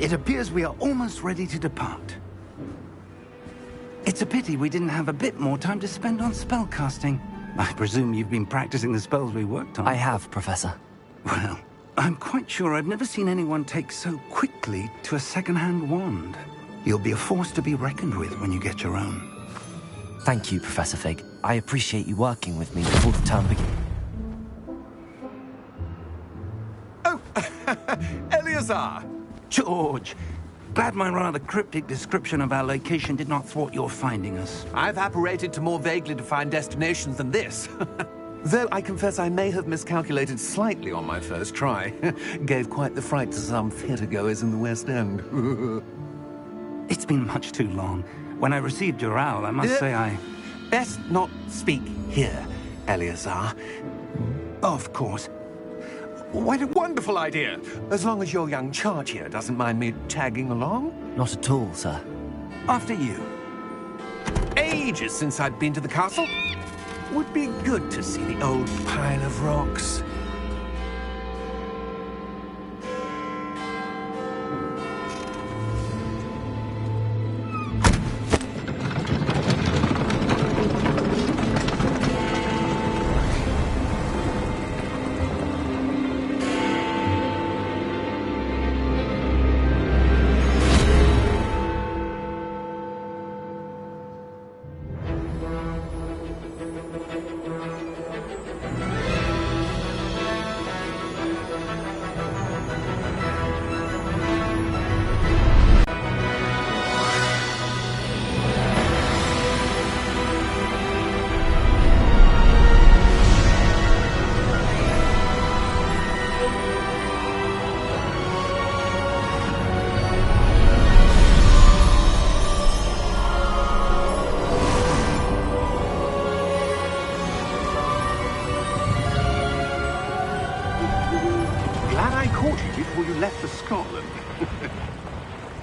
It appears we are almost ready to depart. It's a pity we didn't have a bit more time to spend on spellcasting. I presume you've been practicing the spells we worked on. I have, Professor. Well, I'm quite sure I've never seen anyone take so quickly to a second-hand wand. You'll be a force to be reckoned with when you get your own. Thank you, Professor Fig. I appreciate you working with me before the term begins. Oh, Eleazar! George, glad my rather cryptic description of our location did not thwart your finding us. I've apparated to more vaguely defined destinations than this. Though I confess I may have miscalculated slightly on my first try. Gave quite the fright to some theatre-goers in the West End. It's been much too long. When I received your owl, I must say I... Best not speak here, Eleazar. Of course. What a wonderful idea! As long as your young charge here doesn't mind me tagging along. Not at all, sir. After you. Ages since I've been to the castle. Would be good to see the old pile of rocks.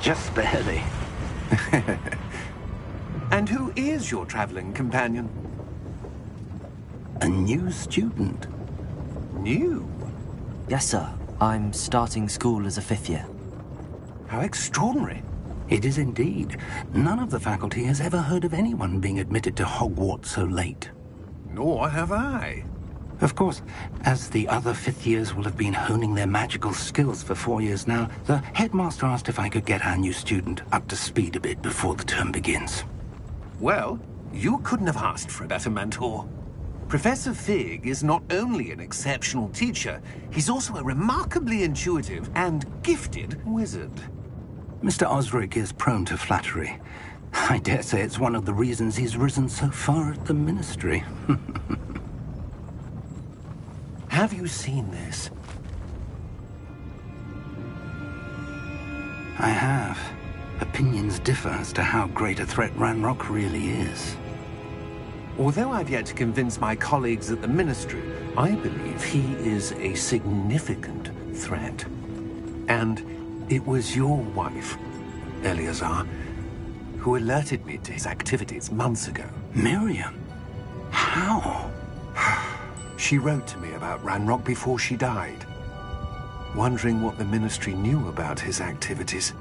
Just barely. And who is your traveling companion? A new student. New? Yes, sir. I'm starting school as a 5th year. How extraordinary. It is indeed. None of the faculty has ever heard of anyone being admitted to Hogwarts so late. Nor have I. Of course, as the other 5th years will have been honing their magical skills for 4 years now, the headmaster asked if I could get our new student up to speed a bit before the term begins. Well, you couldn't have asked for a better mentor. Professor Fig is not only an exceptional teacher, he's also a remarkably intuitive and gifted wizard. Mr. Osric is prone to flattery. I dare say it's one of the reasons he's risen so far at the ministry. Have you seen this? I have. Opinions differ as to how great a threat Ranrock really is. Although I've yet to convince my colleagues at the Ministry, I believe he is a significant threat. And it was your wife, Eleazar, who alerted me to his activities months ago. Miriam? How? She wrote to me about Ranrock before she died, wondering what the Ministry knew about his activities.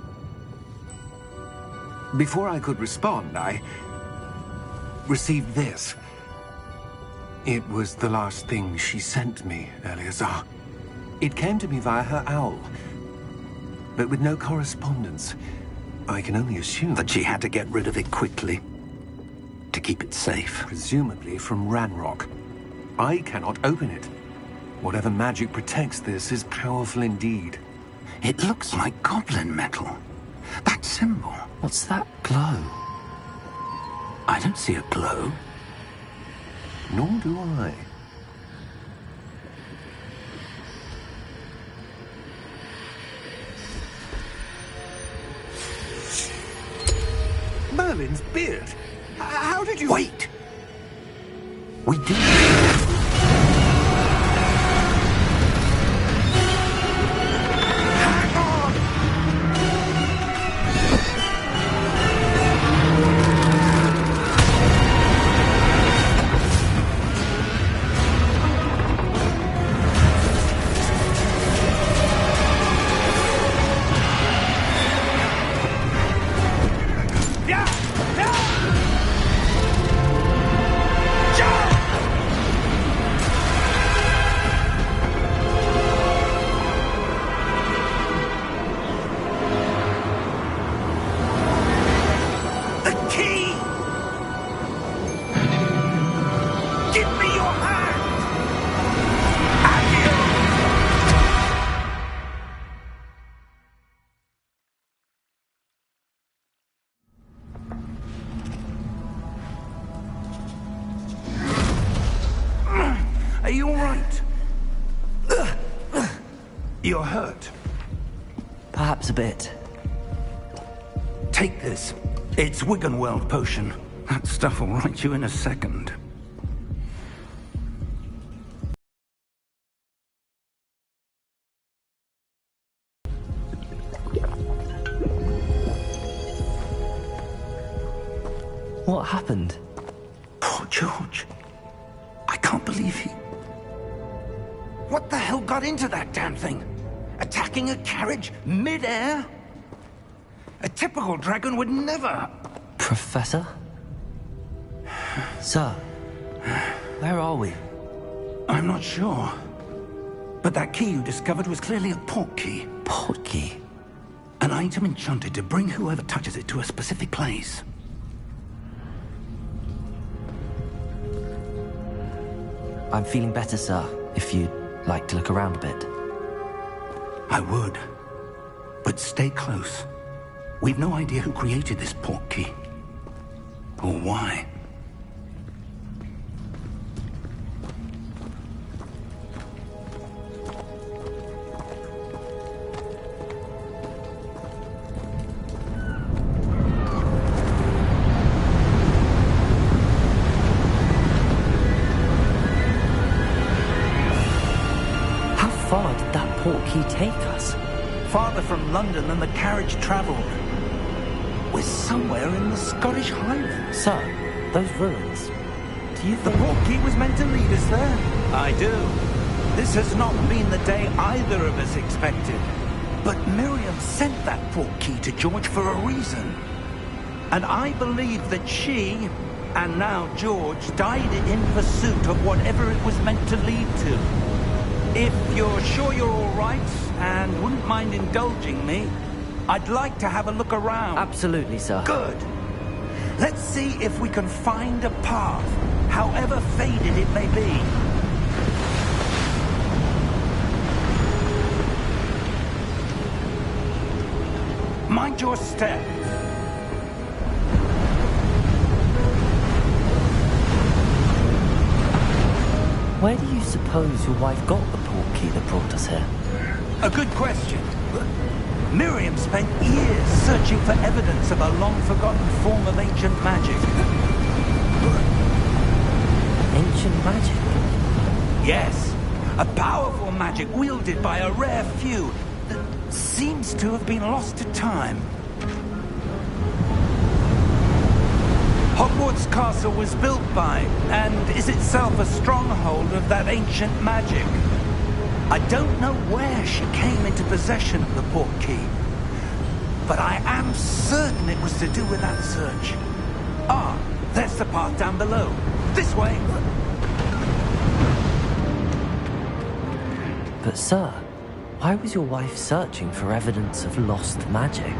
Before I could respond, I received this. It was the last thing she sent me, Eleazar. It came to me via her owl, but with no correspondence. I can only assume that she had to get rid of it quickly, to keep it safe. Presumably from Ranrock. I cannot open it. Whatever magic protects this is powerful indeed. It looks like goblin metal. That symbol. What's that glow? I don't see a glow. Nor do I. Merlin's beard. How did you... Wait! We did. you all right? You're hurt. Perhaps a bit. Take this. It's Wiggenweld potion. That stuff will right you in a second. What happened? Poor George. I can't believe he... What the hell got into that damn thing? Attacking a carriage mid-air? A typical dragon would never... Professor? Sir, where are we? I'm not sure. But that key you discovered was clearly a port key. Port key? An item enchanted to bring whoever touches it to a specific place. I'm feeling better, sir, if you'd like to look around a bit. I would. But stay close. We've no idea who created this port key. Or why. How far did that port key take us? Farther from London than the carriage travelled. We're somewhere in the Scottish Highlands. Sir, those ruins. Do you The think... port key was meant to lead us there. I do. This has not been the day either of us expected. But Miriam sent that port key to George for a reason. And I believe that she, and now George, died in pursuit of whatever it was meant to lead to. If you're sure you're all right, and wouldn't mind indulging me, I'd like to have a look around. Absolutely, sir. Good. Let's see if we can find a path, however faded it may be. Mind your step. Where do you suppose your wife got the port key that brought us here? A good question. Miriam spent years searching for evidence of a long-forgotten form of ancient magic. Ancient magic? Yes, a powerful magic wielded by a rare few that seems to have been lost to time. Hogwarts Castle was built by, and is itself a stronghold of that ancient magic. I don't know where she came into possession of the port key, but I am certain it was to do with that search. Ah, there's the path down below. This way. But sir, why was your wife searching for evidence of lost magic?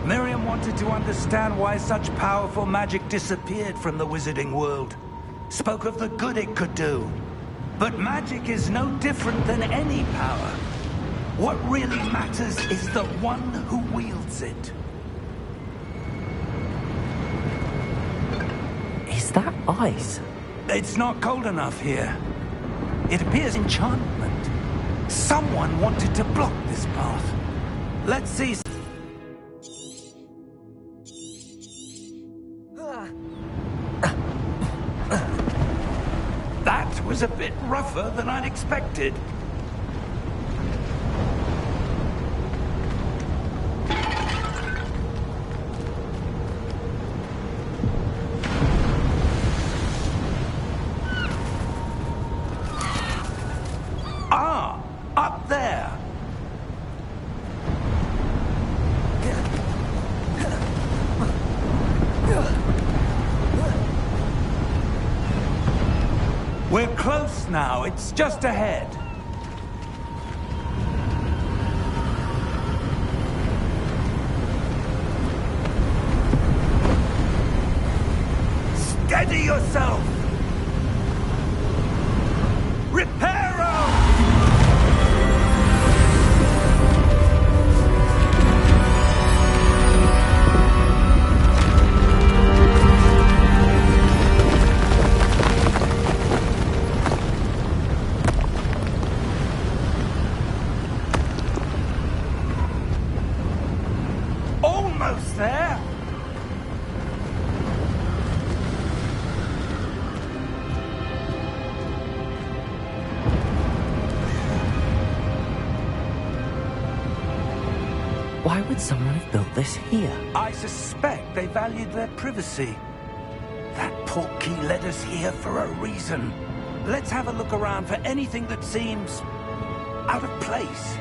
Miriam wanted to understand why such powerful magic disappeared from the wizarding world. Spoke of the good it could do. But magic is no different than any power. What really matters is the one who wields it. Is that ice? It's not cold enough here. It appears enchantment. Someone wanted to block this path. Let's see. That was a bit rougher than I'd expected. Ah, up there. We're close now. It's just ahead. Steady yourself! Reparo! Why would someone have built this here? I suspect they valued their privacy. That portkey led us here for a reason. Let's have a look around for anything that seems out of place.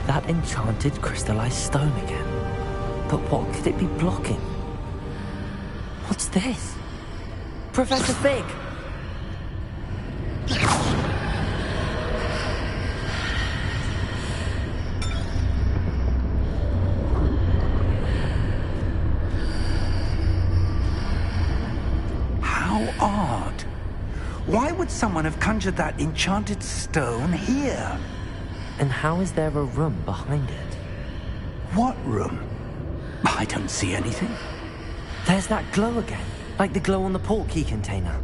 That enchanted crystallized stone again. But what could it be blocking? What's this? Professor Fig! How odd. Why would someone have conjured that enchanted stone here? And how is there a room behind it? What room? I don't see anything. There's that glow again, like the glow on the portkey container.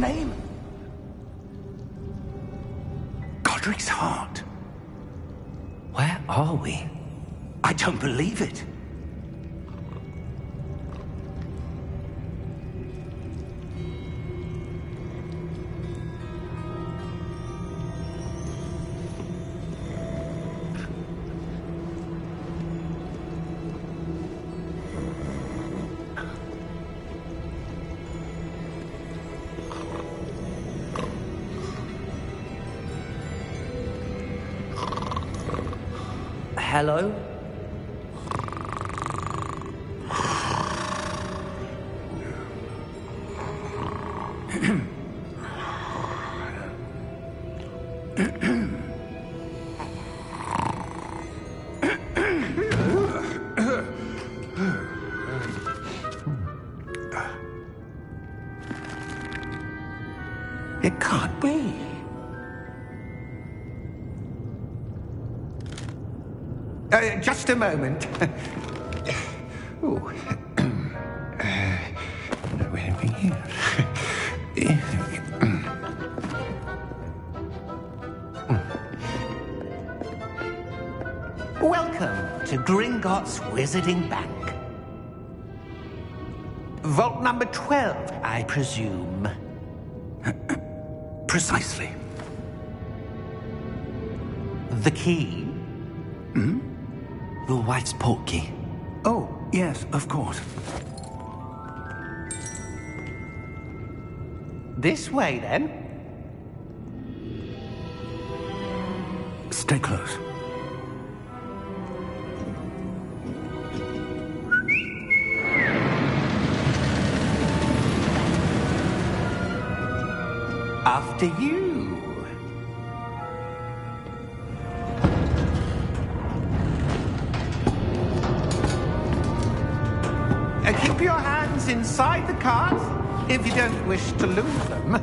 name? Godric's heart. Where are we? I don't believe it. Hello? It can't be. Just a moment. Ooh. No anything here. Welcome to Gringotts Wizarding Bank. Vault number 12, I presume. Precisely. The key? Your wife's portkey. Oh, yes, of course. This way, then. Stay close. After you. Keep your hands inside the cart if you don't wish to lose them.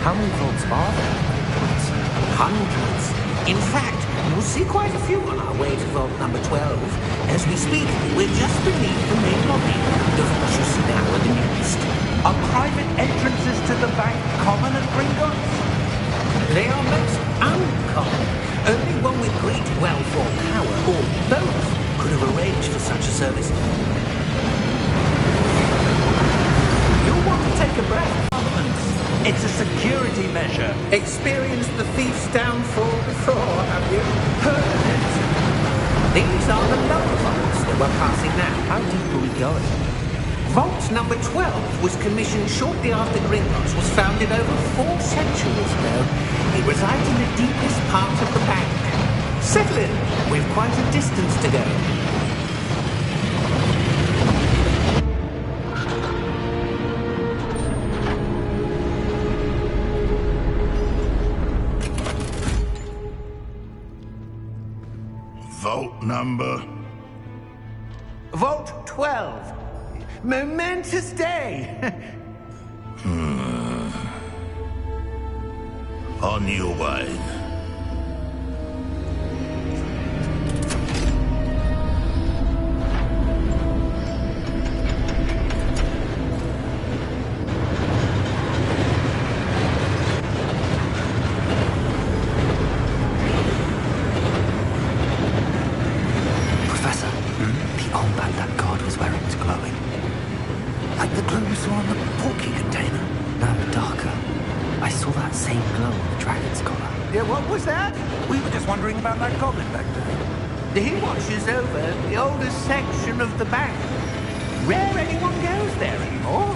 How many vaults are there? Hundreds. In fact, you'll see quite a few on our way to vault number 12. As we speak, we're just beneath the main lobby. The vault you see now are the newest. Are private entrances to the bank common at Gringotts? They are most uncommon. Only one with great wealth or power, or both, could have arranged for such a service. You'll want to take a breath. It's a security measure. Experienced the thief's downfall before, have you? Heard of it? These are the lower vaults that we're passing now. How deep are we going? Vault number 12 was commissioned shortly after Gringotts was founded over 4 centuries ago. It resides in the deepest part of the bank. Settle in. We've quite a distance to go. Vault number? Vault 12. Momentous day. On your way. Professor, the armband that guard was wearing is glowing. Like the glow we saw on the portkey container. No, darker. I saw that same glow on the dragon's collar. Yeah, what was that? We were just wondering about that goblin back there. He watches over the oldest section of the bank. Rare anyone goes there anymore.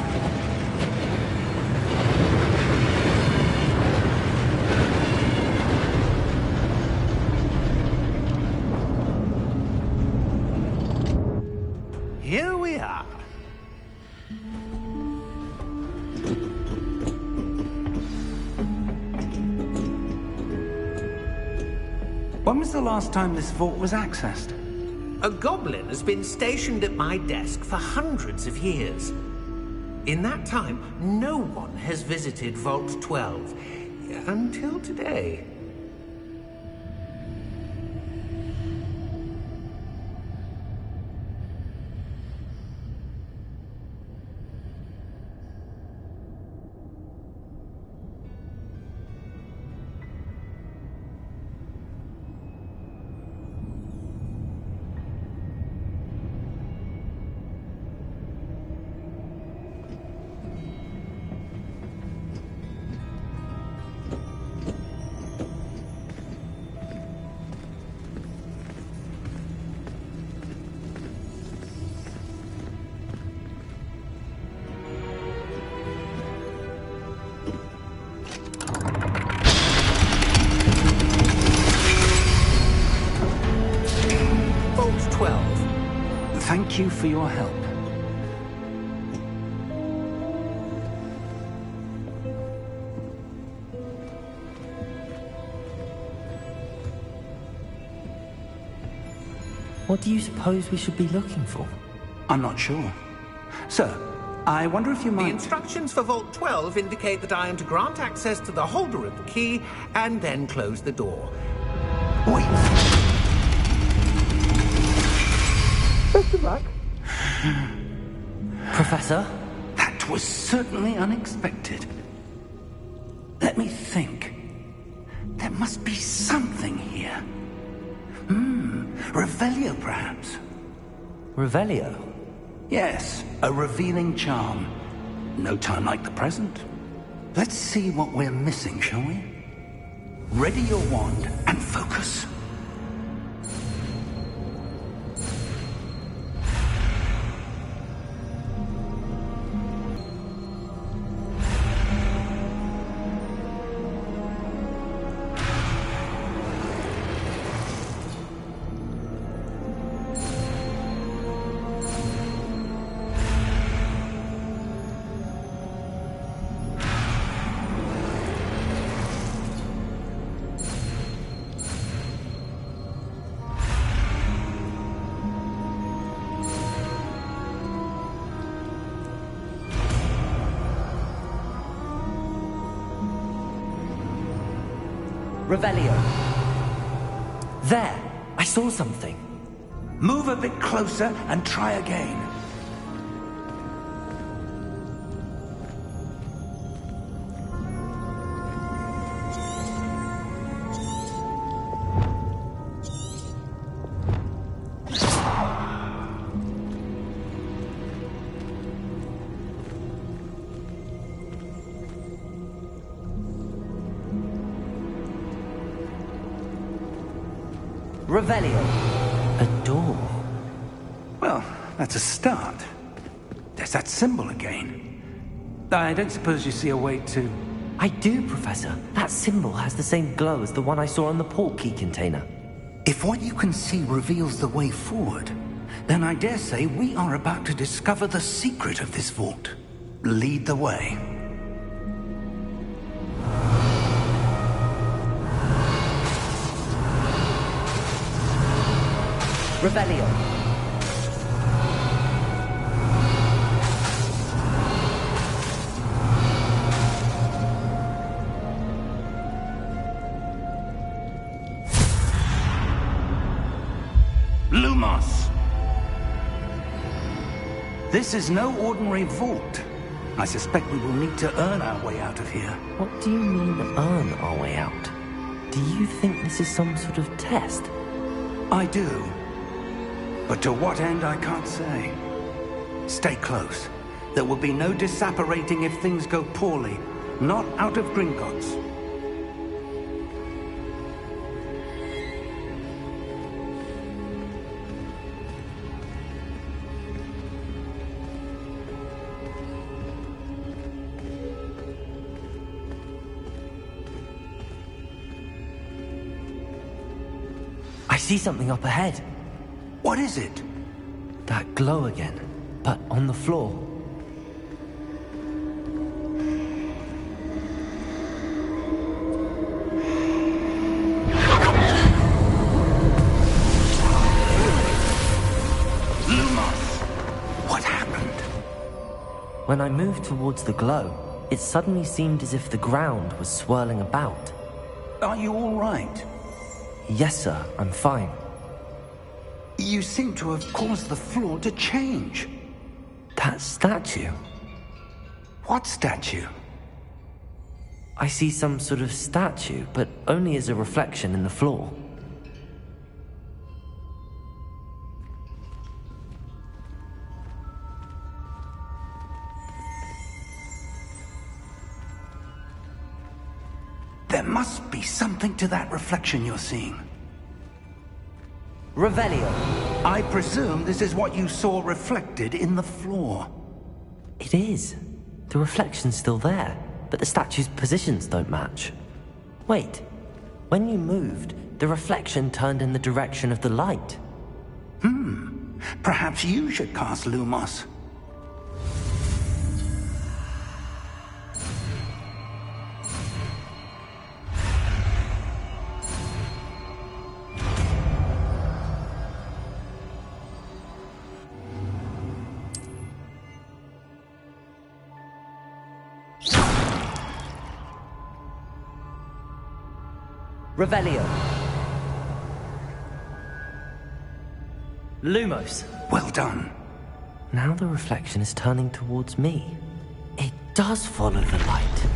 Here we are. When was the last time this vault was accessed? A goblin has been stationed at my desk for hundreds of years. In that time, no one has visited Vault 12. Until today. Thank you for your help. What do you suppose we should be looking for? I'm not sure. Sir, I wonder if you The might... instructions for Vault 12 indicate that I am to grant access to the holder of the key and then close the door. Wait. Best of luck. Professor? That was certainly unexpected. Let me think. There must be something here. Revelio, perhaps? Revelio? Yes, a revealing charm. No time like the present. Let's see what we're missing, shall we? Ready your wand and focus. Revelio. There! I saw something. Move a bit closer and try again. Revelio. A door. Well, that's a start. There's that symbol again. I don't suppose you see a way to... I do, Professor. That symbol has the same glow as the one I saw on the port key container. If what you can see reveals the way forward, then I dare say we are about to discover the secret of this vault. Lead the way. Revelio. Lumos! This is no ordinary vault. I suspect we will need to earn our way out of here. What do you mean, earn our way out? Do you think this is some sort of test? I do. But to what end, I can't say. Stay close. There will be no disapparating if things go poorly. Not out of Gringotts. I see something up ahead. What is it? That glow again, but on the floor. Lumos! What happened? When I moved towards the glow, it suddenly seemed as if the ground was swirling about. Are you all right? Yes, sir, I'm fine. You seem to have caused the floor to change. That statue. What statue? I see some sort of statue, but only as a reflection in the floor. There must be something to that reflection you're seeing. Revelio. I presume this is what you saw reflected in the floor. It is. The reflection's still there, but the statue's positions don't match. Wait. When you moved, the reflection turned in the direction of the light. Perhaps you should cast Lumos. Revelio. Lumos. Well done. Now the reflection is turning towards me. It does follow the light.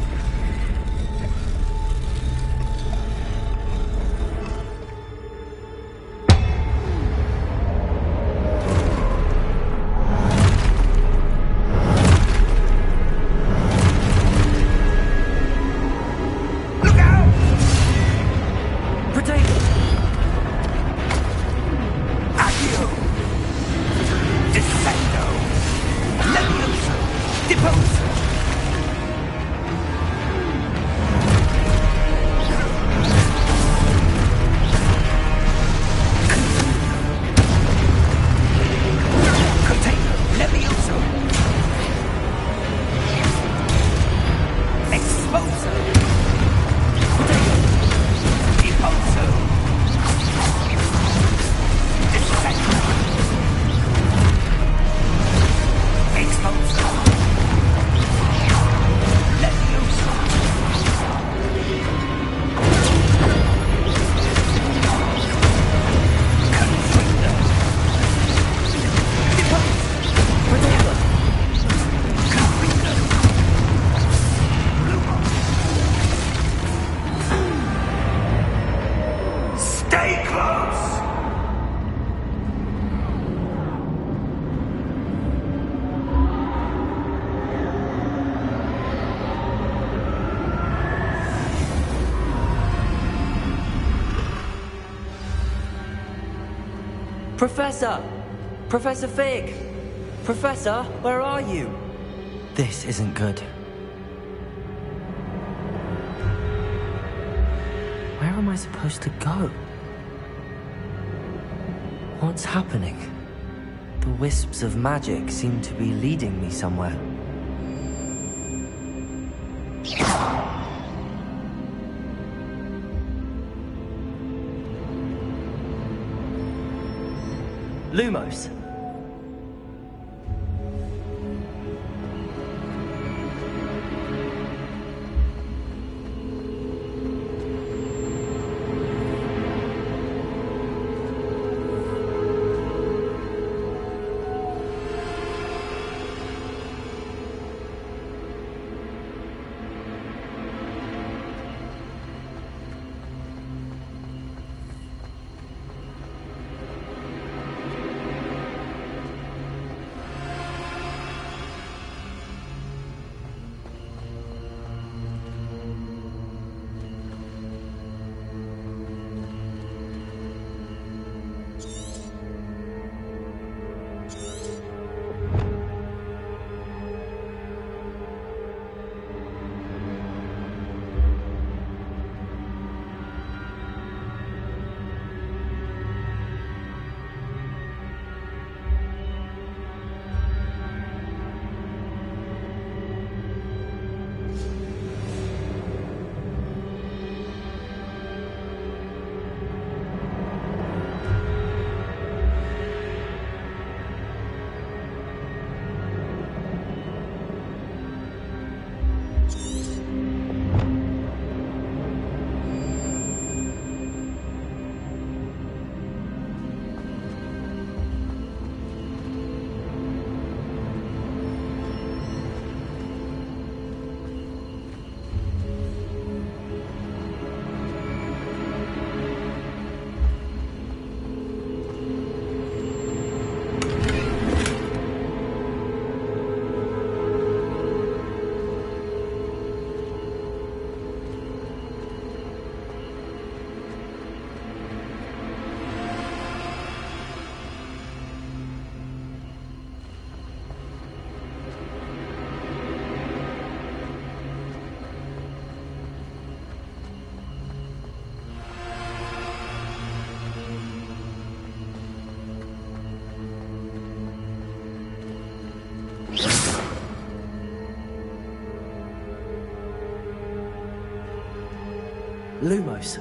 Professor! Professor Fig! Professor, where are you? This isn't good. Where am I supposed to go? What's happening? The wisps of magic seem to be leading me somewhere. Lumos. Lumos.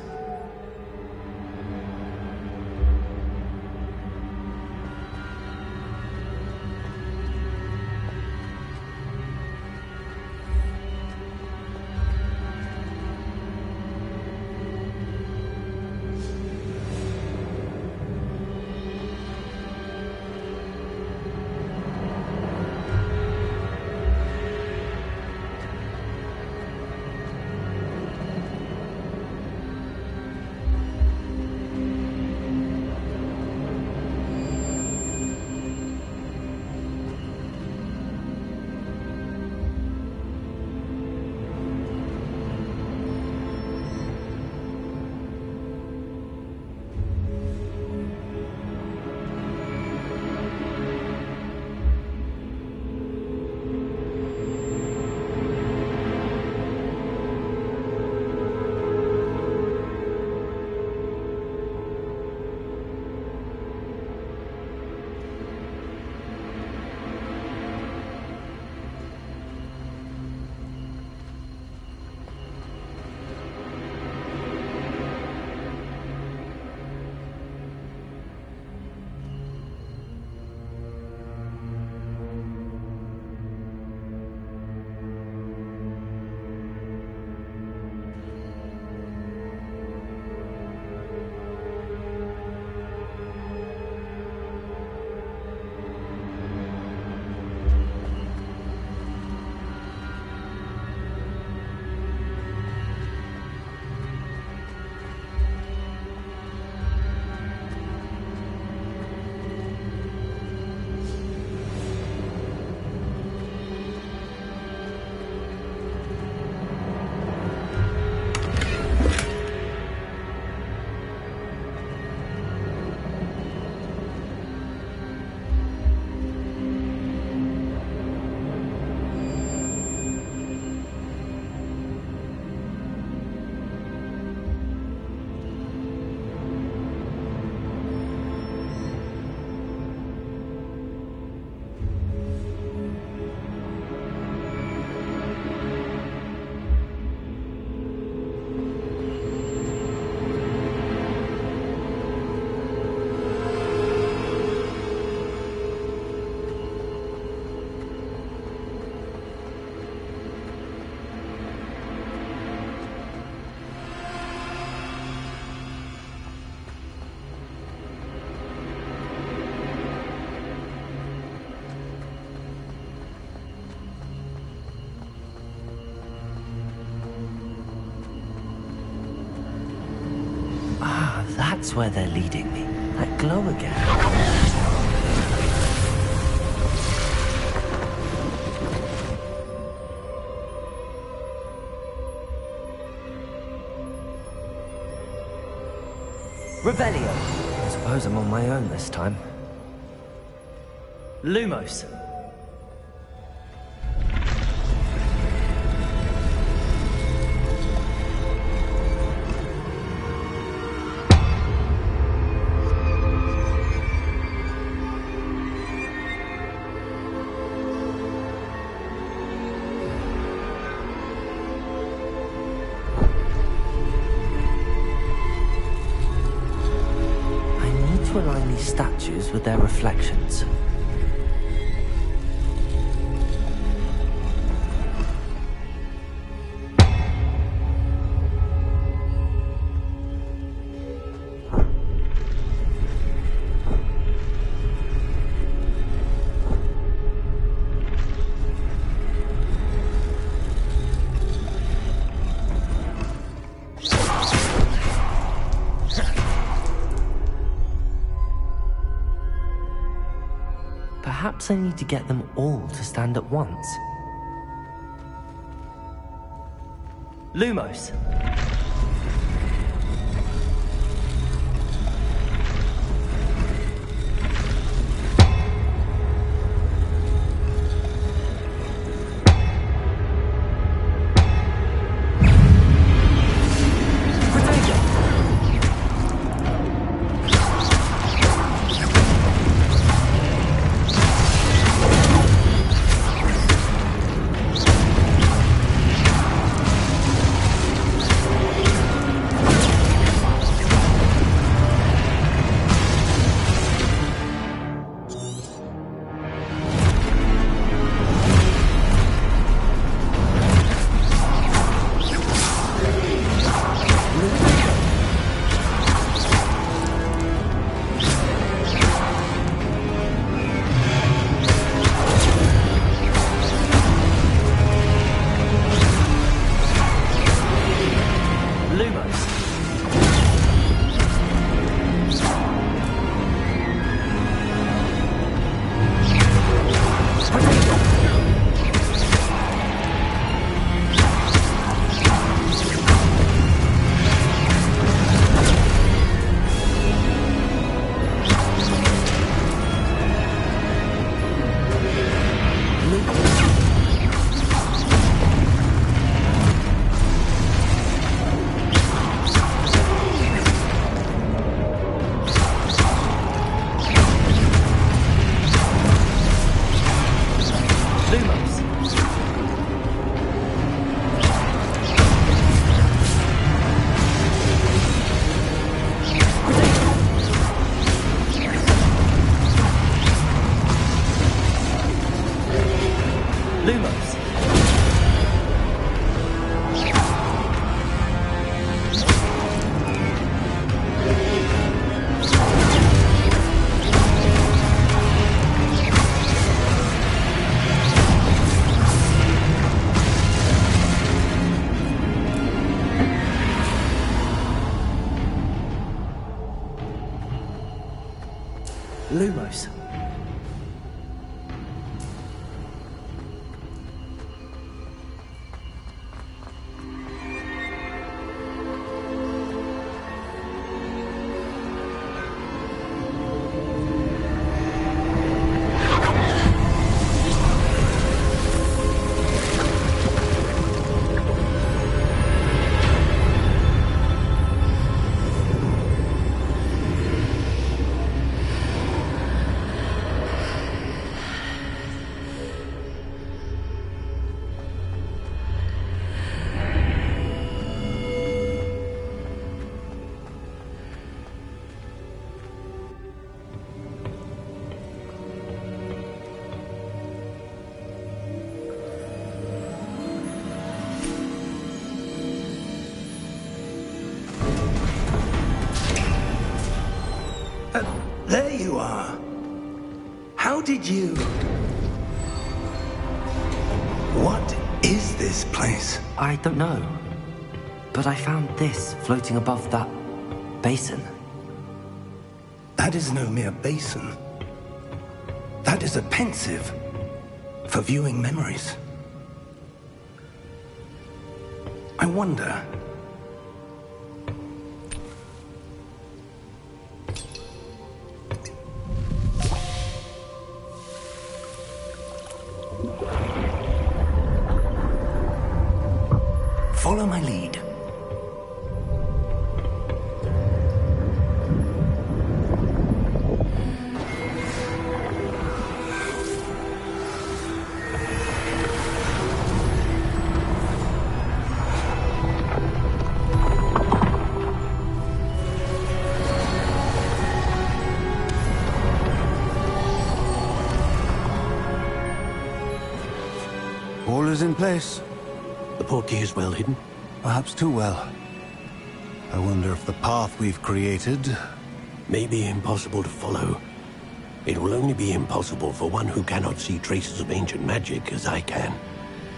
That's where they're leading me. That glow again. Revelio. I suppose I'm on my own this time. Lumos. To align these statues with their reflections. Perhaps I need to get them all to stand at once. Lumos. Lumos. There you are. How did you... What is this place? I don't know. But I found this floating above that basin. That is no mere basin. That is a pensive for viewing memories. I wonder... Follow my lead. All is in place. The portkey is well hidden. Perhaps too well. I wonder if the path we've created... May be impossible to follow. It will only be impossible for one who cannot see traces of ancient magic as I can.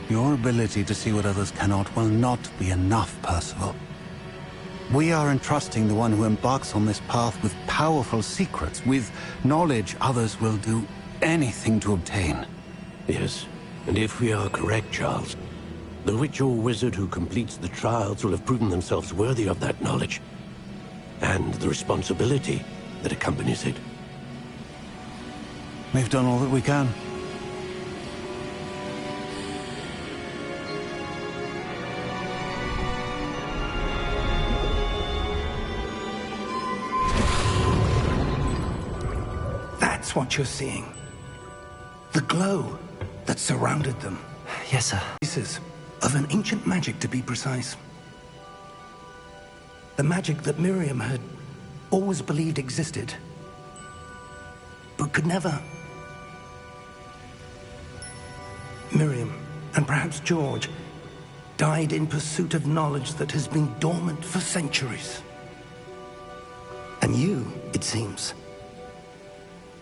Your ability to see what others cannot will not be enough, Percival. We are entrusting the one who embarks on this path with powerful secrets, with knowledge others will do anything to obtain. Yes, and if we are correct, Charles, the witch or wizard who completes the trials will have proven themselves worthy of that knowledge, and the responsibility that accompanies it. We've done all that we can. That's what you're seeing. The glow that surrounded them. Yes, sir. Pieces of an ancient magic, to be precise. The magic that Miriam had always believed existed, but could never. Miriam, and perhaps George, died in pursuit of knowledge that has been dormant for centuries. And you, it seems,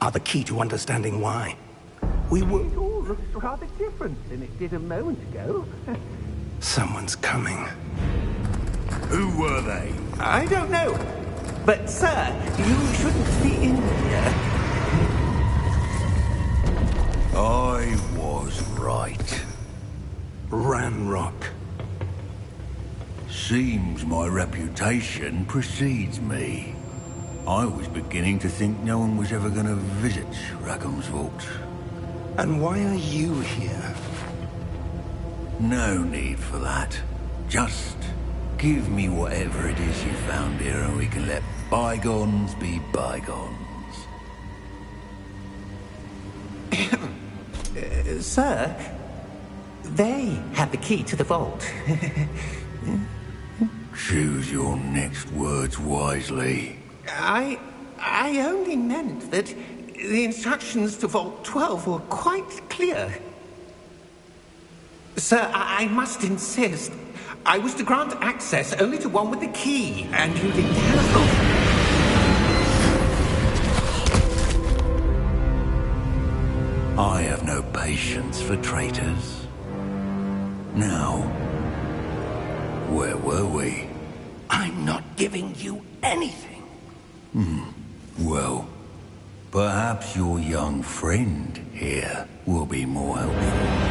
are the key to understanding why. We were... It all looks rather different than it did a moment ago. Someone's coming. Who were they? I don't know. But, sir, you shouldn't be in here. I was right. Ranrock. Seems my reputation precedes me. I was beginning to think no one was ever going to visit Rackham's Vault. And why are you here? No need for that. Just give me whatever it is you found here and we can let bygones be bygones. Sir, they have the key to the vault. Choose your next words wisely. I only meant that the instructions to Vault 12 were quite clear. Sir, I must insist. I was to grant access only to one with the key, and you didn't have... I have no patience for traitors. Now, where were we? I'm not giving you anything. Well, Perhaps your young friend here will be more helpful.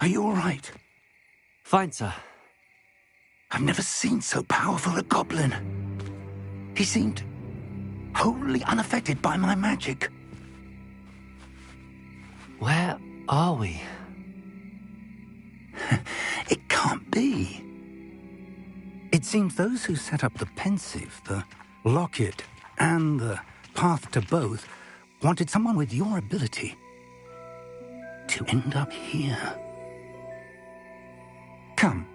Are you all right? Fine, sir. I've never seen so powerful a goblin. He seemed wholly unaffected by my magic. Where are we? It can't be. It seems those who set up the pensive, the locket, and the path to both wanted someone with your ability to end up here. Come.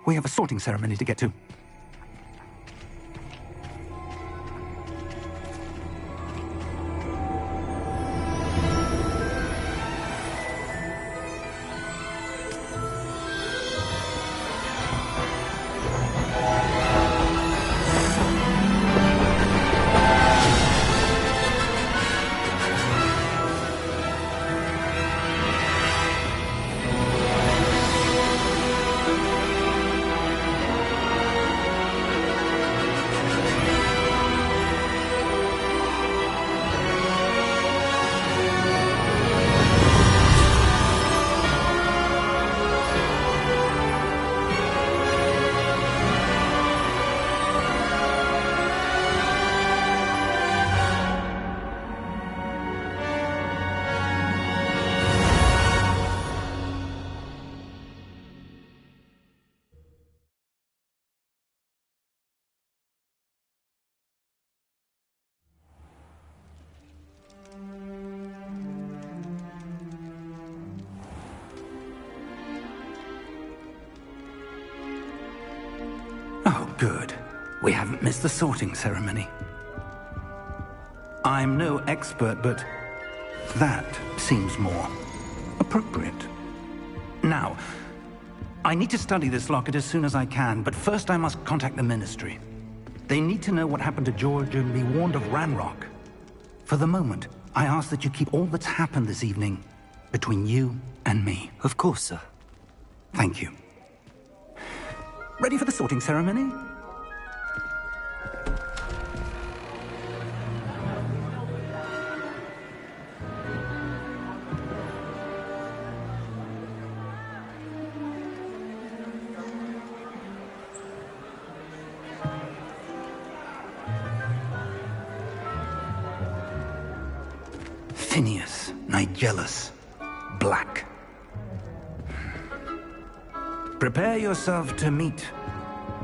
We have a sorting ceremony to get to. Oh, good. We haven't missed the sorting ceremony. I'm no expert, but that seems more appropriate. Now, I need to study this locket as soon as I can, but first I must contact the Ministry. They need to know what happened to George and be warned of Ranrock. For the moment, I ask that you keep all that's happened this evening between you and me. Of course, sir. Thank you. Ready for the sorting ceremony? Phineas, Nigellus, Black. Prepare yourself to meet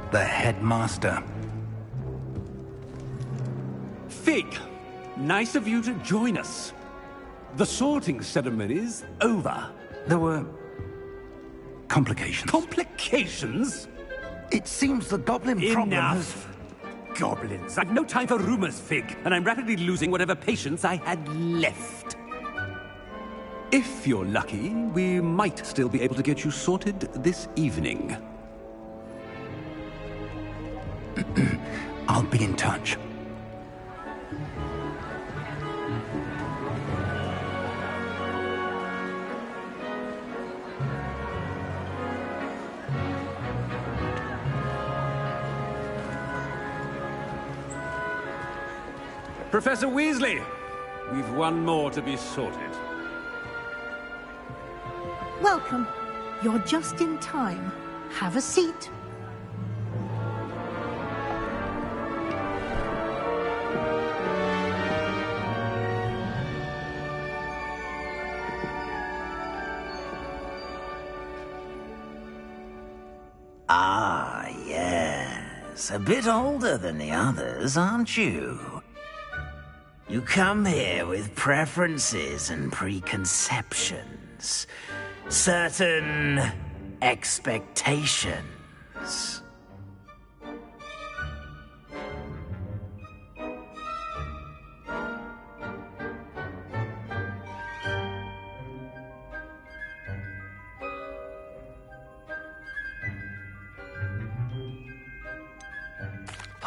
the headmaster. Fig, nice of you to join us. The sorting ceremony's over. There were complications. Complications? It seems the goblin problem has... Enough! Goblins. I've no time for rumors, Fig, and I'm rapidly losing whatever patience I had left. If you're lucky, we might still be able to get you sorted this evening. I'll be in touch. Professor Weasley, we've one more to be sorted. Welcome. You're just in time. Have a seat. Ah, yes. A bit older than the others, aren't you? You come here with preferences and preconceptions. Certain expectations.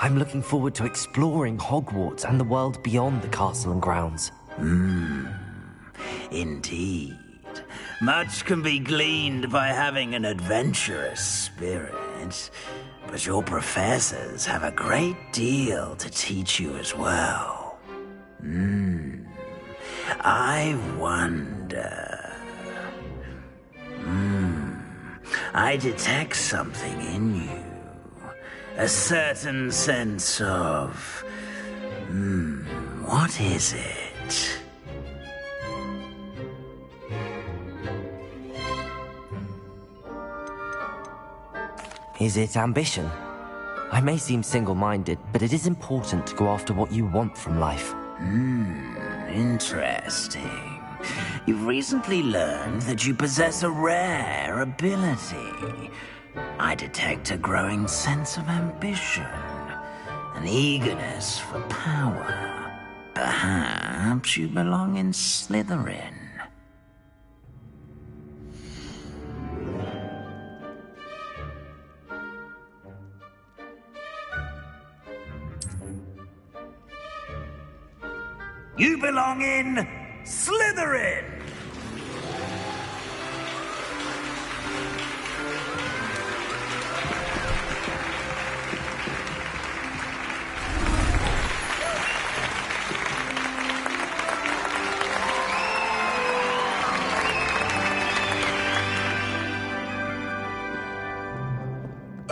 I'm looking forward to exploring Hogwarts and the world beyond the castle and grounds. Indeed. Much can be gleaned by having an adventurous spirit, but your professors have a great deal to teach you as well. I wonder... I detect something in you. A certain sense of... what is it? Is it ambition? I may seem single-minded, but it is important to go after what you want from life. Interesting. You've recently learned that you possess a rare ability. I detect a growing sense of ambition, an eagerness for power. Perhaps you belong in Slytherin. You belong in Slytherin!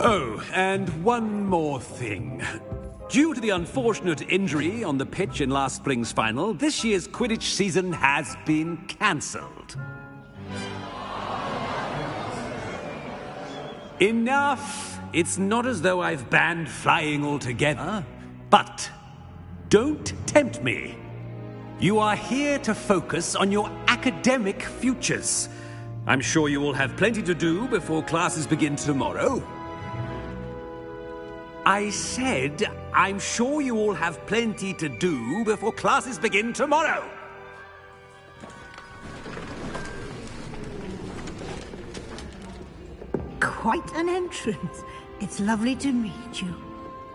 Oh, and one more thing. Due to the unfortunate injury on the pitch in last spring's final, this year's Quidditch season has been cancelled. Enough! It's not as though I've banned flying altogether. But don't tempt me. You are here to focus on your academic futures. I'm sure you will have plenty to do before classes begin tomorrow. I said, I'm sure you all have plenty to do before classes begin tomorrow. Quite an entrance. It's lovely to meet you.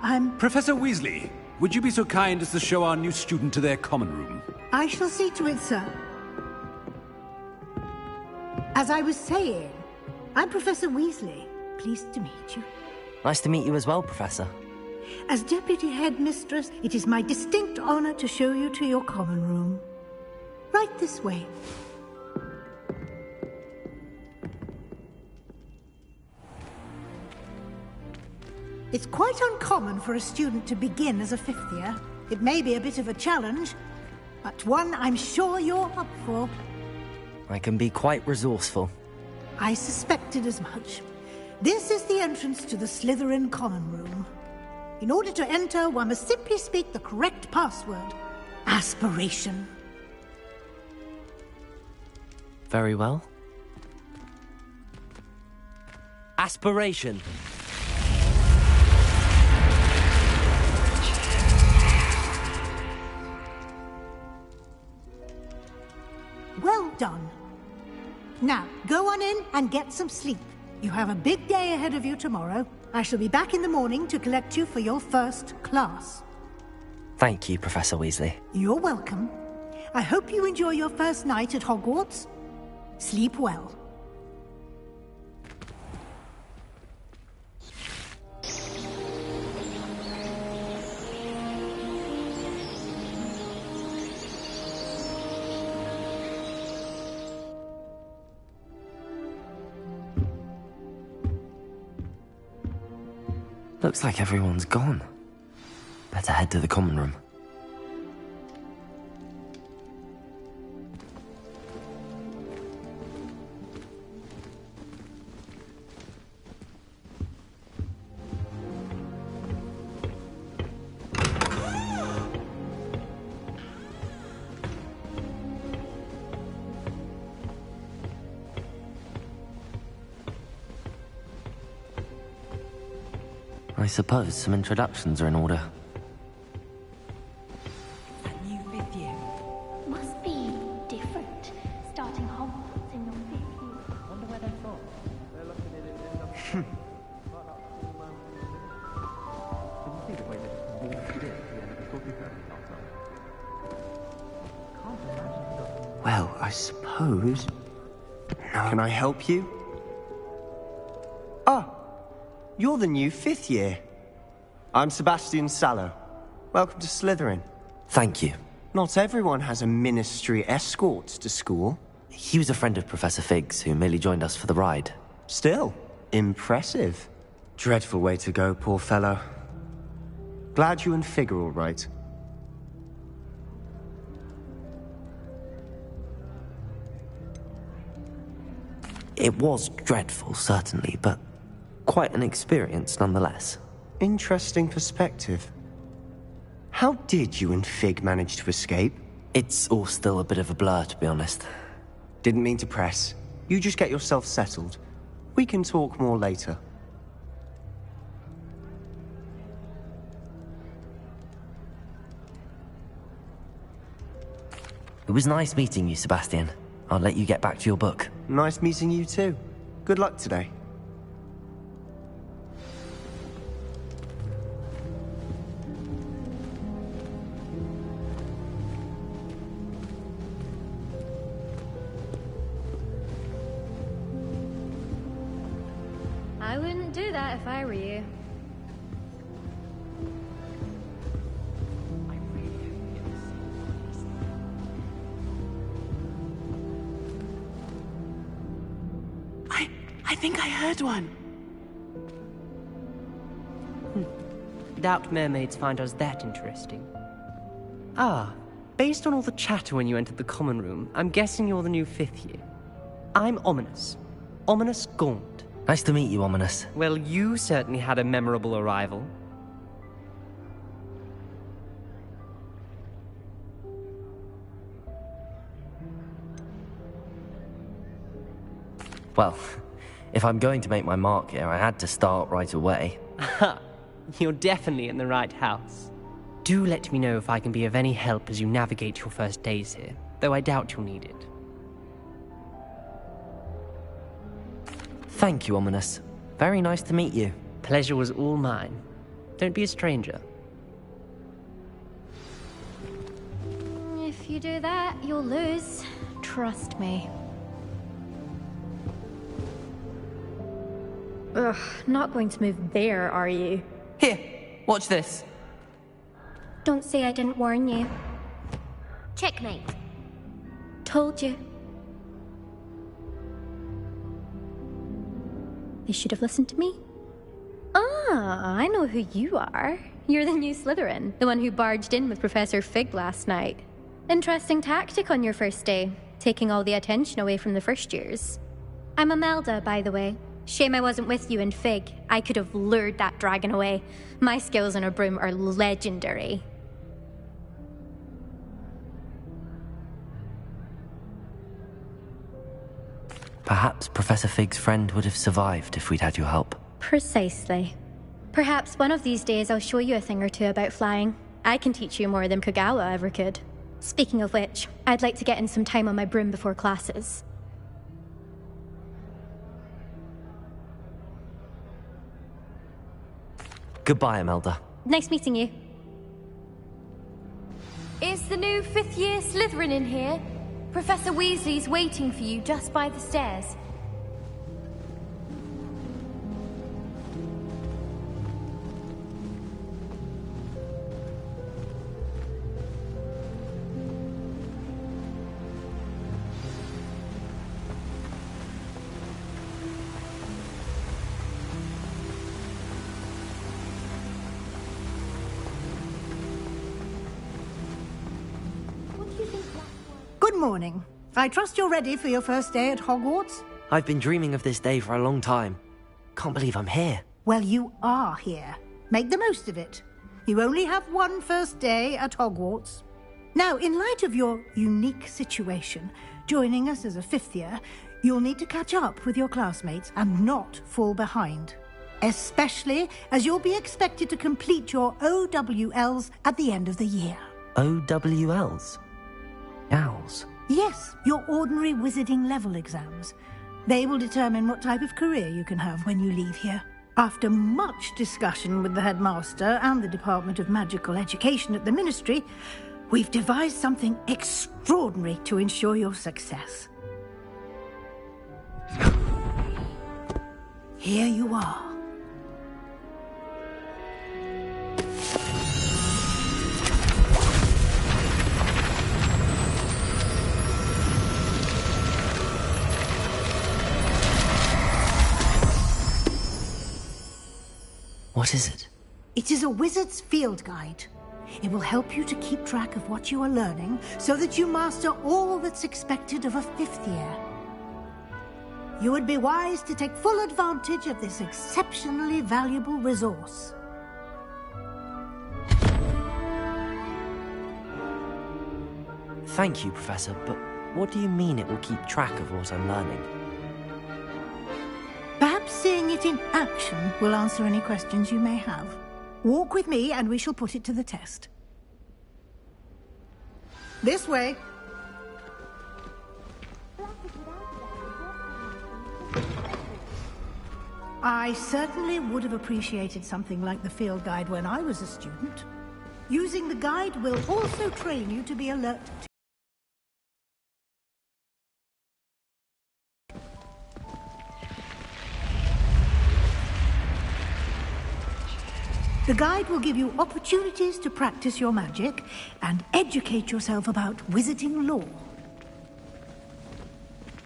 I'm... Professor Weasley, would you be so kind as to show our new student to their common room? I shall see to it, sir. As I was saying, I'm Professor Weasley. Pleased to meet you. Nice to meet you as well, Professor. As Deputy Headmistress, it is my distinct honor to show you to your common room. Right this way. It's quite uncommon for a student to begin as a fifth year. It may be a bit of a challenge, but one I'm sure you're up for. I can be quite resourceful. I suspected as much. This is the entrance to the Slytherin common room. In order to enter, one must simply speak the correct password. Aspiration. Very well. Aspiration. Well done. Now, go on in and get some sleep. You have a big day ahead of you tomorrow. I shall be back in the morning to collect you for your first class. Thank you, Professor Weasley. You're welcome. I hope you enjoy your first night at Hogwarts. Sleep well. Looks like everyone's gone. Better head to the common room. I suppose some introductions are in order. That new 5th year. Must be different. Starting Hogwarts in your 5th year. Wonder where they're from. They're looking at it Well, I suppose... No. Can I help you? Ah! You're the new 5th year. I'm Sebastian Sallow. Welcome to Slytherin. Thank you. Not everyone has a ministry escort to school. He was a friend of Professor Fig's who merely joined us for the ride. Still, impressive. Dreadful way to go, poor fellow. Glad you and Fig are all right. It was dreadful, certainly, but quite an experience nonetheless. Interesting perspective. How did you and Fig manage to escape? It's all still a bit of a blur, to be honest. Didn't mean to press. You just get yourself settled. We can talk more later. It was nice meeting you, Sebastian. I'll let you get back to your book. Nice meeting you too. Good luck today. I wouldn't do that if I were you. I think I heard one. Doubt mermaids find us that interesting. Ah, based on all the chatter when you entered the common room, I'm guessing you're the new 5th year. I'm Ominous. Ominous Gaunt. Nice to meet you, Ominous. Well, you certainly had a memorable arrival. Well, if I'm going to make my mark here, I had to start right away. Ha! You're definitely in the right house. Do let me know if I can be of any help as you navigate your first days here, though I doubt you'll need it. Thank you, Ominous. Very nice to meet you. Pleasure was all mine. Don't be a stranger. If you do that, you'll lose. Trust me. Ugh, not going to move there, are you? Here, watch this. Don't say I didn't warn you. Checkmate. Told you. They should have listened to me. Ah, I know who you are. You're the new Slytherin, the one who barged in with Professor Fig last night. Interesting tactic on your first day, taking all the attention away from the first years. I'm Imelda, by the way. Shame I wasn't with you in Fig. I could have lured that dragon away. My skills on a broom are legendary. Perhaps Professor Fig's friend would have survived if we'd had your help. Precisely. Perhaps one of these days I'll show you a thing or two about flying. I can teach you more than Kagawa ever could. Speaking of which, I'd like to get in some time on my broom before classes. Goodbye, Imelda. Nice meeting you. Is the new 5th year Slytherin in here? Professor Weasley's waiting for you just by the stairs. Good morning. I trust you're ready for your first day at Hogwarts? I've been dreaming of this day for a long time. Can't believe I'm here. Well, you are here. Make the most of it. You only have one first day at Hogwarts. Now, in light of your unique situation, joining us as a fifth year, you'll need to catch up with your classmates and not fall behind. Especially as you'll be expected to complete your OWLs at the end of the year. OWLs? Owls? Yes, your ordinary wizarding level exams. They will determine what type of career you can have when you leave here. After much discussion with the headmaster and the Department of Magical Education at the Ministry, we've devised something extraordinary to ensure your success. Here you are. What is it? It is a wizard's field guide. It will help you to keep track of what you are learning so that you master all that's expected of a fifth year. You would be wise to take full advantage of this exceptionally valuable resource. Thank you, Professor, but what do you mean it will keep track of what I'm learning? Perhaps seeing it in action will answer any questions you may have. Walk with me and we shall put it to the test. This way. I certainly would have appreciated something like the field guide when I was a student. Using the guide will also train you to be alert to The guide will give you opportunities to practice your magic and educate yourself about wizarding lore.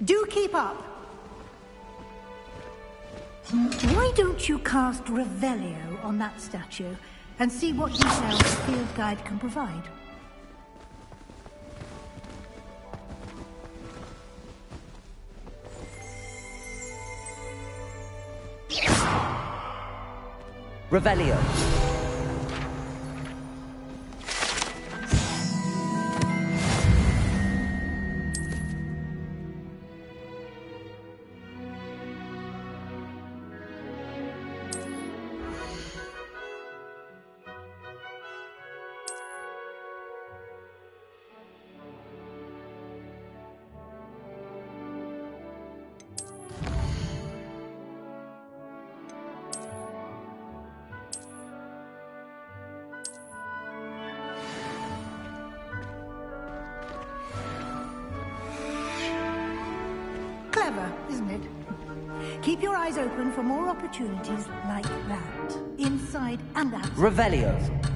Do keep up! Why don't you cast Revelio on that statue and see what details the field guide can provide? Revelio. Clever, isn't it? Keep your eyes open for more opportunities like that, inside and outside. Revelio.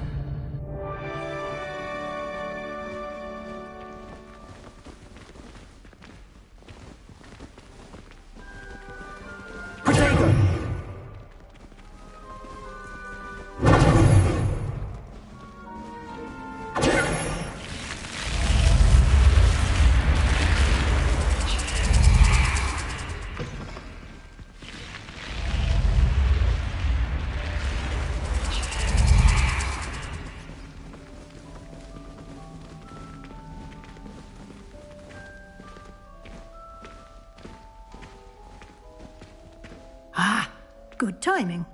Ah, good timing.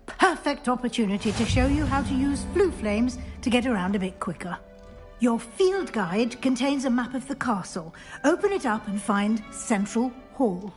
Perfect opportunity to show you how to use flue flames to get around a bit quicker. Your field guide contains a map of the castle. Open it up and find Central Hall.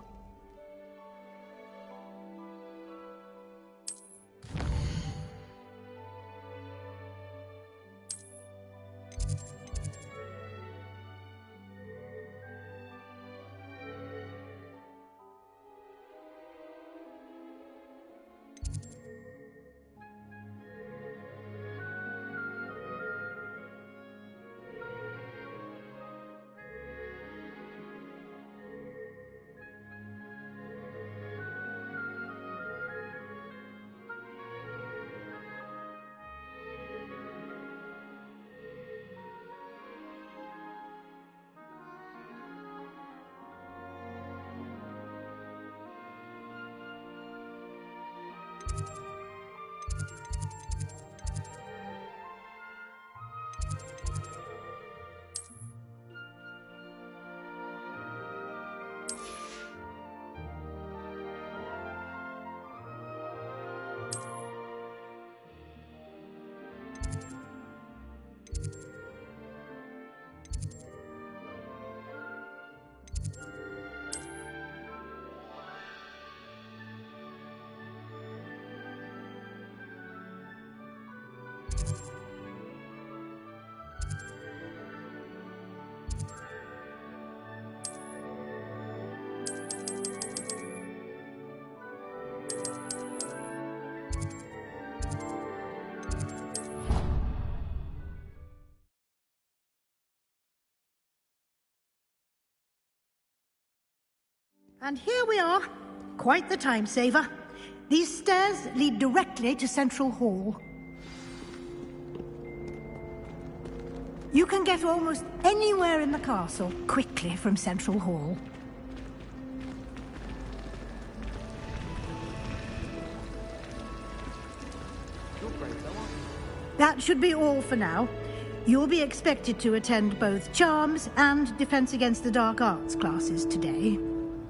And here we are. Quite the time saver. These stairs lead directly to Central Hall. You can get almost anywhere in the castle quickly from Central Hall. That should be all for now. You'll be expected to attend both Charms and Defense Against the Dark Arts classes today.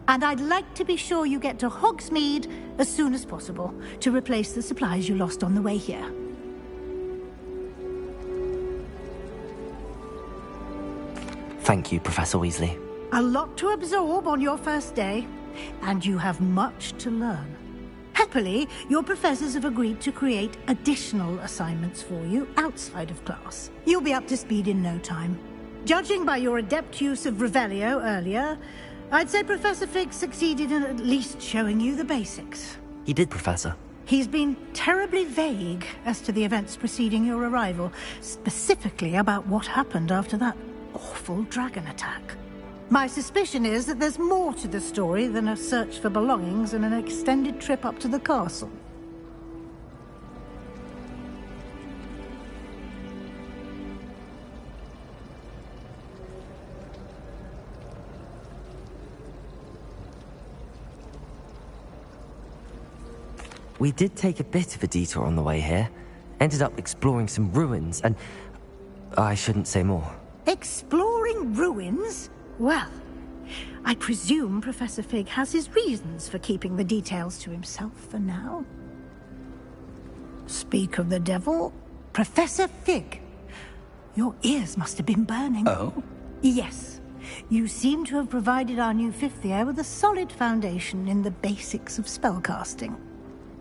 And I'd like to be sure you get to Hogsmeade as soon as possible to replace the supplies you lost on the way here. Thank you, Professor Weasley. A lot to absorb on your first day, and you have much to learn. Happily, your professors have agreed to create additional assignments for you outside of class. You'll be up to speed in no time. Judging by your adept use of Revelio earlier, I'd say Professor Fig succeeded in at least showing you the basics. He did, Professor. He's been terribly vague as to the events preceding your arrival, specifically about what happened after that awful dragon attack. My suspicion is that there's more to the story than a search for belongings and an extended trip up to the castle. We did take a bit of a detour on the way here. Ended up exploring some ruins and... I shouldn't say more. Exploring ruins? Well, I presume Professor Fig has his reasons for keeping the details to himself for now. Speak of the devil, Professor Fig. Your ears must have been burning. Oh? Yes. You seem to have provided our new fifth year with a solid foundation in the basics of spellcasting.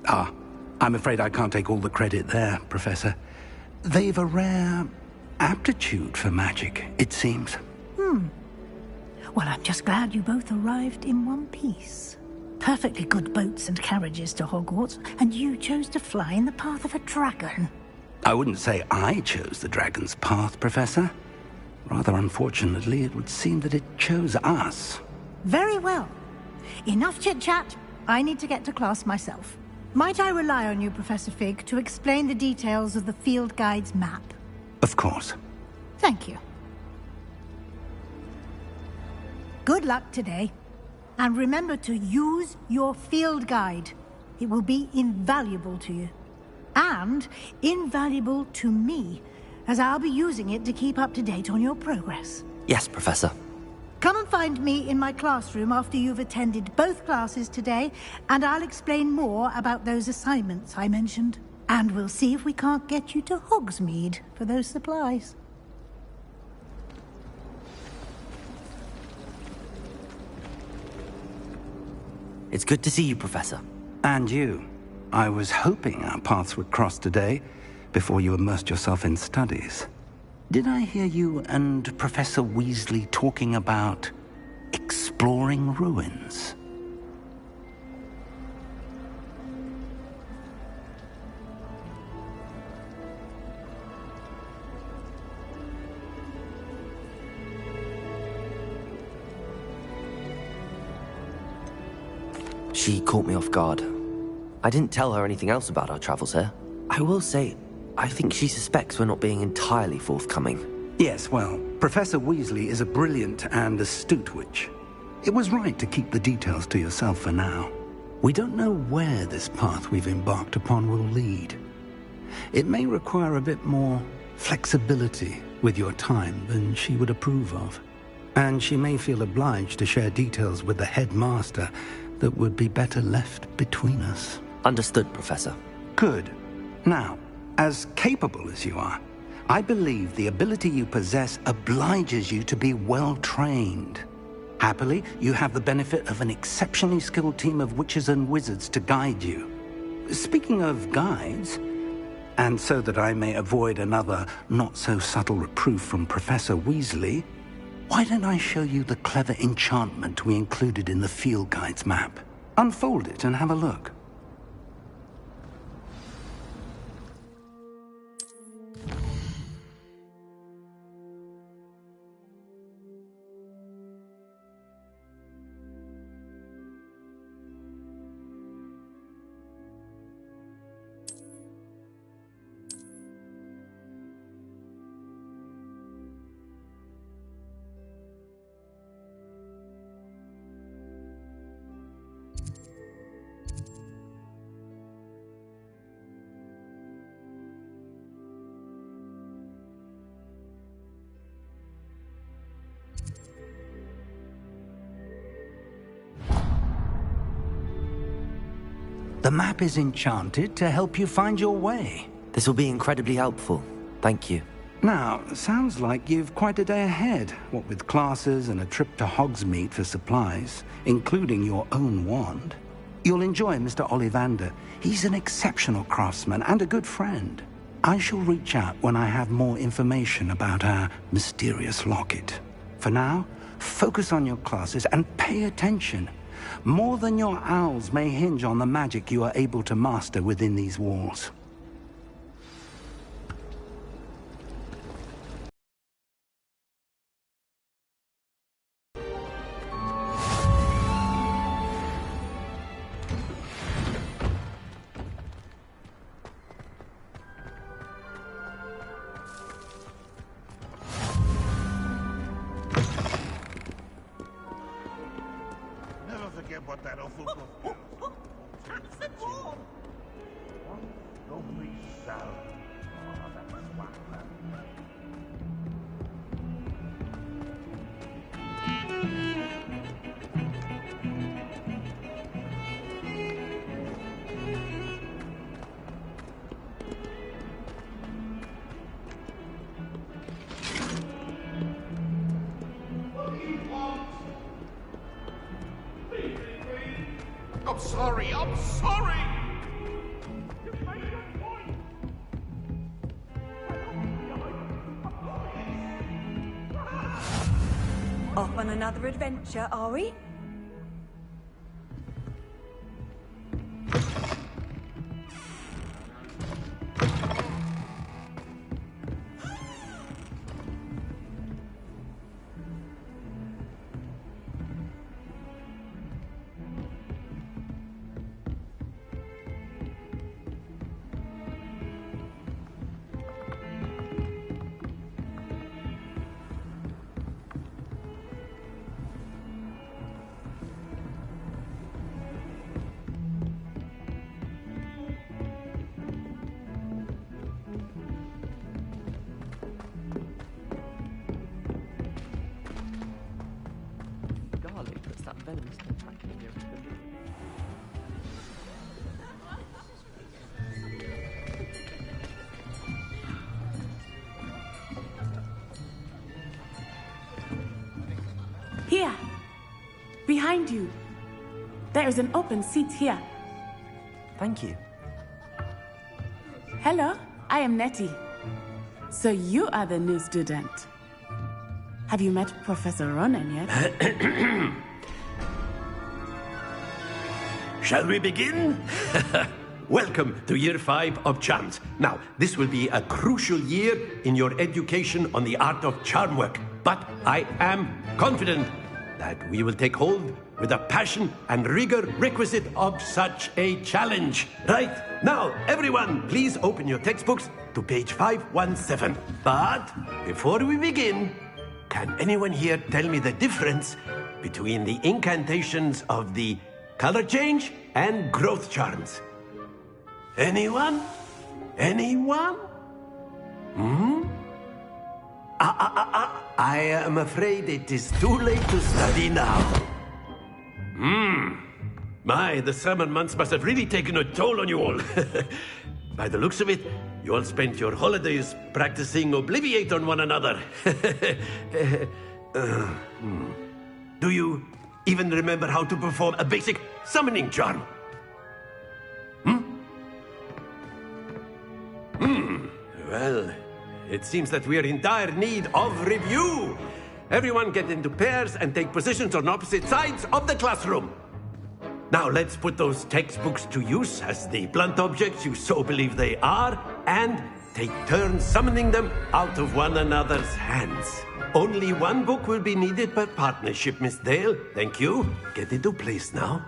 Ah, I'm afraid I can't take all the credit there, Professor. They've a rare aptitude for magic, it seems. Well, I'm just glad you both arrived in one piece. Perfectly good boats and carriages to Hogwarts, and you chose to fly in the path of a dragon. I wouldn't say I chose the dragon's path, Professor. Rather unfortunately, it would seem that it chose us. Very well. Enough chit-chat. I need to get to class myself. Might I rely on you, Professor Fig, to explain the details of the field guide's map? Of course. Thank you. Good luck today. And remember to use your field guide. It will be invaluable to you. And invaluable to me, as I'll be using it to keep up to date on your progress. Yes, Professor. Come and find me in my classroom after you've attended both classes today, and I'll explain more about those assignments I mentioned. And we'll see if we can't get you to Hogsmeade for those supplies. It's good to see you, Professor. And you. I was hoping our paths would cross today, before you immersed yourself in studies. Did I hear you and Professor Weasley talking about exploring ruins? She caught me off guard. I didn't tell her anything else about our travels here. I will say, I think she suspects we're not being entirely forthcoming. Yes, well, Professor Weasley is a brilliant and astute witch. It was right to keep the details to yourself for now. We don't know where this path we've embarked upon will lead. It may require a bit more flexibility with your time than she would approve of. And she may feel obliged to share details with the headmaster that would be better left between us. Understood, Professor. Good. Now, as capable as you are, I believe the ability you possess obliges you to be well-trained. Happily, you have the benefit of an exceptionally skilled team of witches and wizards to guide you. Speaking of guides, and so that I may avoid another not-so-subtle reproof from Professor Weasley, why don't I show you the clever enchantment we included in the field guide's map? Unfold it and have a look. The map is enchanted to help you find your way. This will be incredibly helpful. Thank you. Now, sounds like you've quite a day ahead, what with classes and a trip to Hogsmeade for supplies, including your own wand. You'll enjoy Mr. Ollivander. He's an exceptional craftsman and a good friend. I shall reach out when I have more information about our mysterious locket. For now, focus on your classes and pay attention. More than your owls may hinge on the magic you are able to master within these walls. Never forget what that awful Cats and more! Don't be sour. Oh, that was wonderful. I'm sorry, I'm sorry! Off on another adventure, are we? Garlic puts that venomous contact in your Here! Behind you! There is an open seat here. Thank you. Hello, I am Nettie. So you are the new student. Have you met Professor Ronan yet? Shall we begin? Welcome to Year 5 of Charms. Now, this will be a crucial year in your education on the art of charm work. But I am confident that we will take hold with the passion and rigor requisite of such a challenge. Right, now, everyone, please open your textbooks to page 517. But before we begin, can anyone here tell me the difference between the incantations of the color change and growth charms? Anyone? Anyone? I am afraid it is too late to study now. My, the summer months must have really taken a toll on you all. By the looks of it, you all spent your holidays practicing Obliviate on one another. Do you even remember how to perform a basic summoning charm? Well, it seems that we are in dire need of review. Everyone get into pairs and take positions on opposite sides of the classroom. Now let's put those textbooks to use as the blunt objects you so believe they are, and take turns summoning them out of one another's hands. Only one book will be needed per partnership, Miss Dale. Thank you. Get into place now.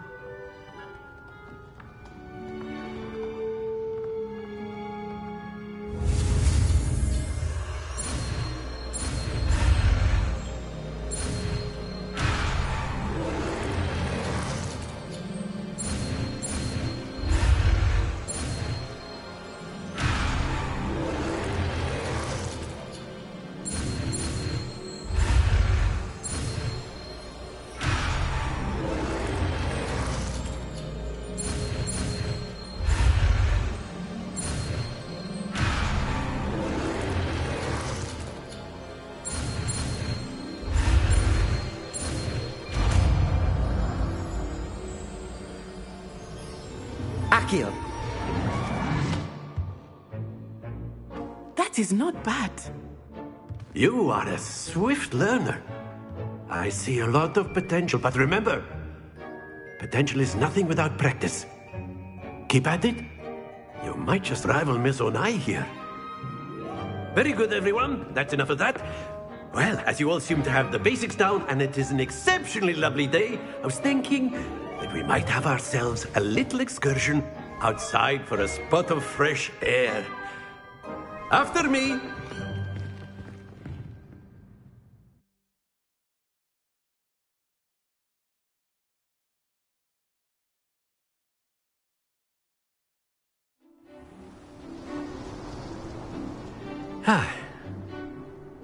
Akio. That is not bad. You are a swift learner. I see a lot of potential, but remember, potential is nothing without practice. Keep at it. You might just rival Miss Onai here. Very good, everyone. That's enough of that. Well, as you all seem to have the basics down, and it is an exceptionally lovely day, I was thinking that we might have ourselves a little excursion outside for a spot of fresh air. After me.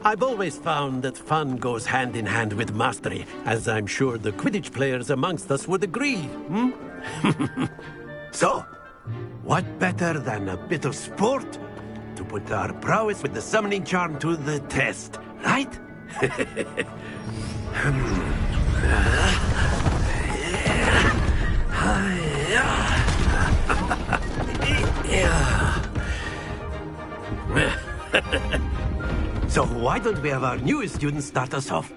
I've always found that fun goes hand in hand with mastery, as I'm sure the Quidditch players amongst us would agree. So, what better than a bit of sport to put our prowess with the summoning charm to the test, right? So why don't we have our newest student start us off?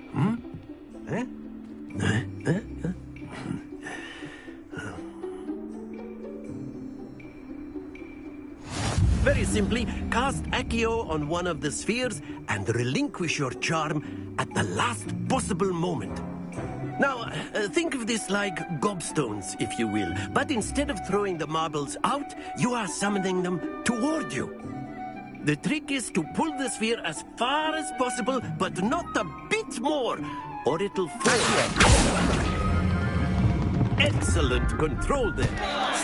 Very simply, cast Accio on one of the spheres and relinquish your charm at the last possible moment. Now, think of this like gobstones, if you will. But instead of throwing the marbles out, you are summoning them toward you. The trick is to pull the sphere as far as possible, but not a bit more, or it'll fall. Excellent control there.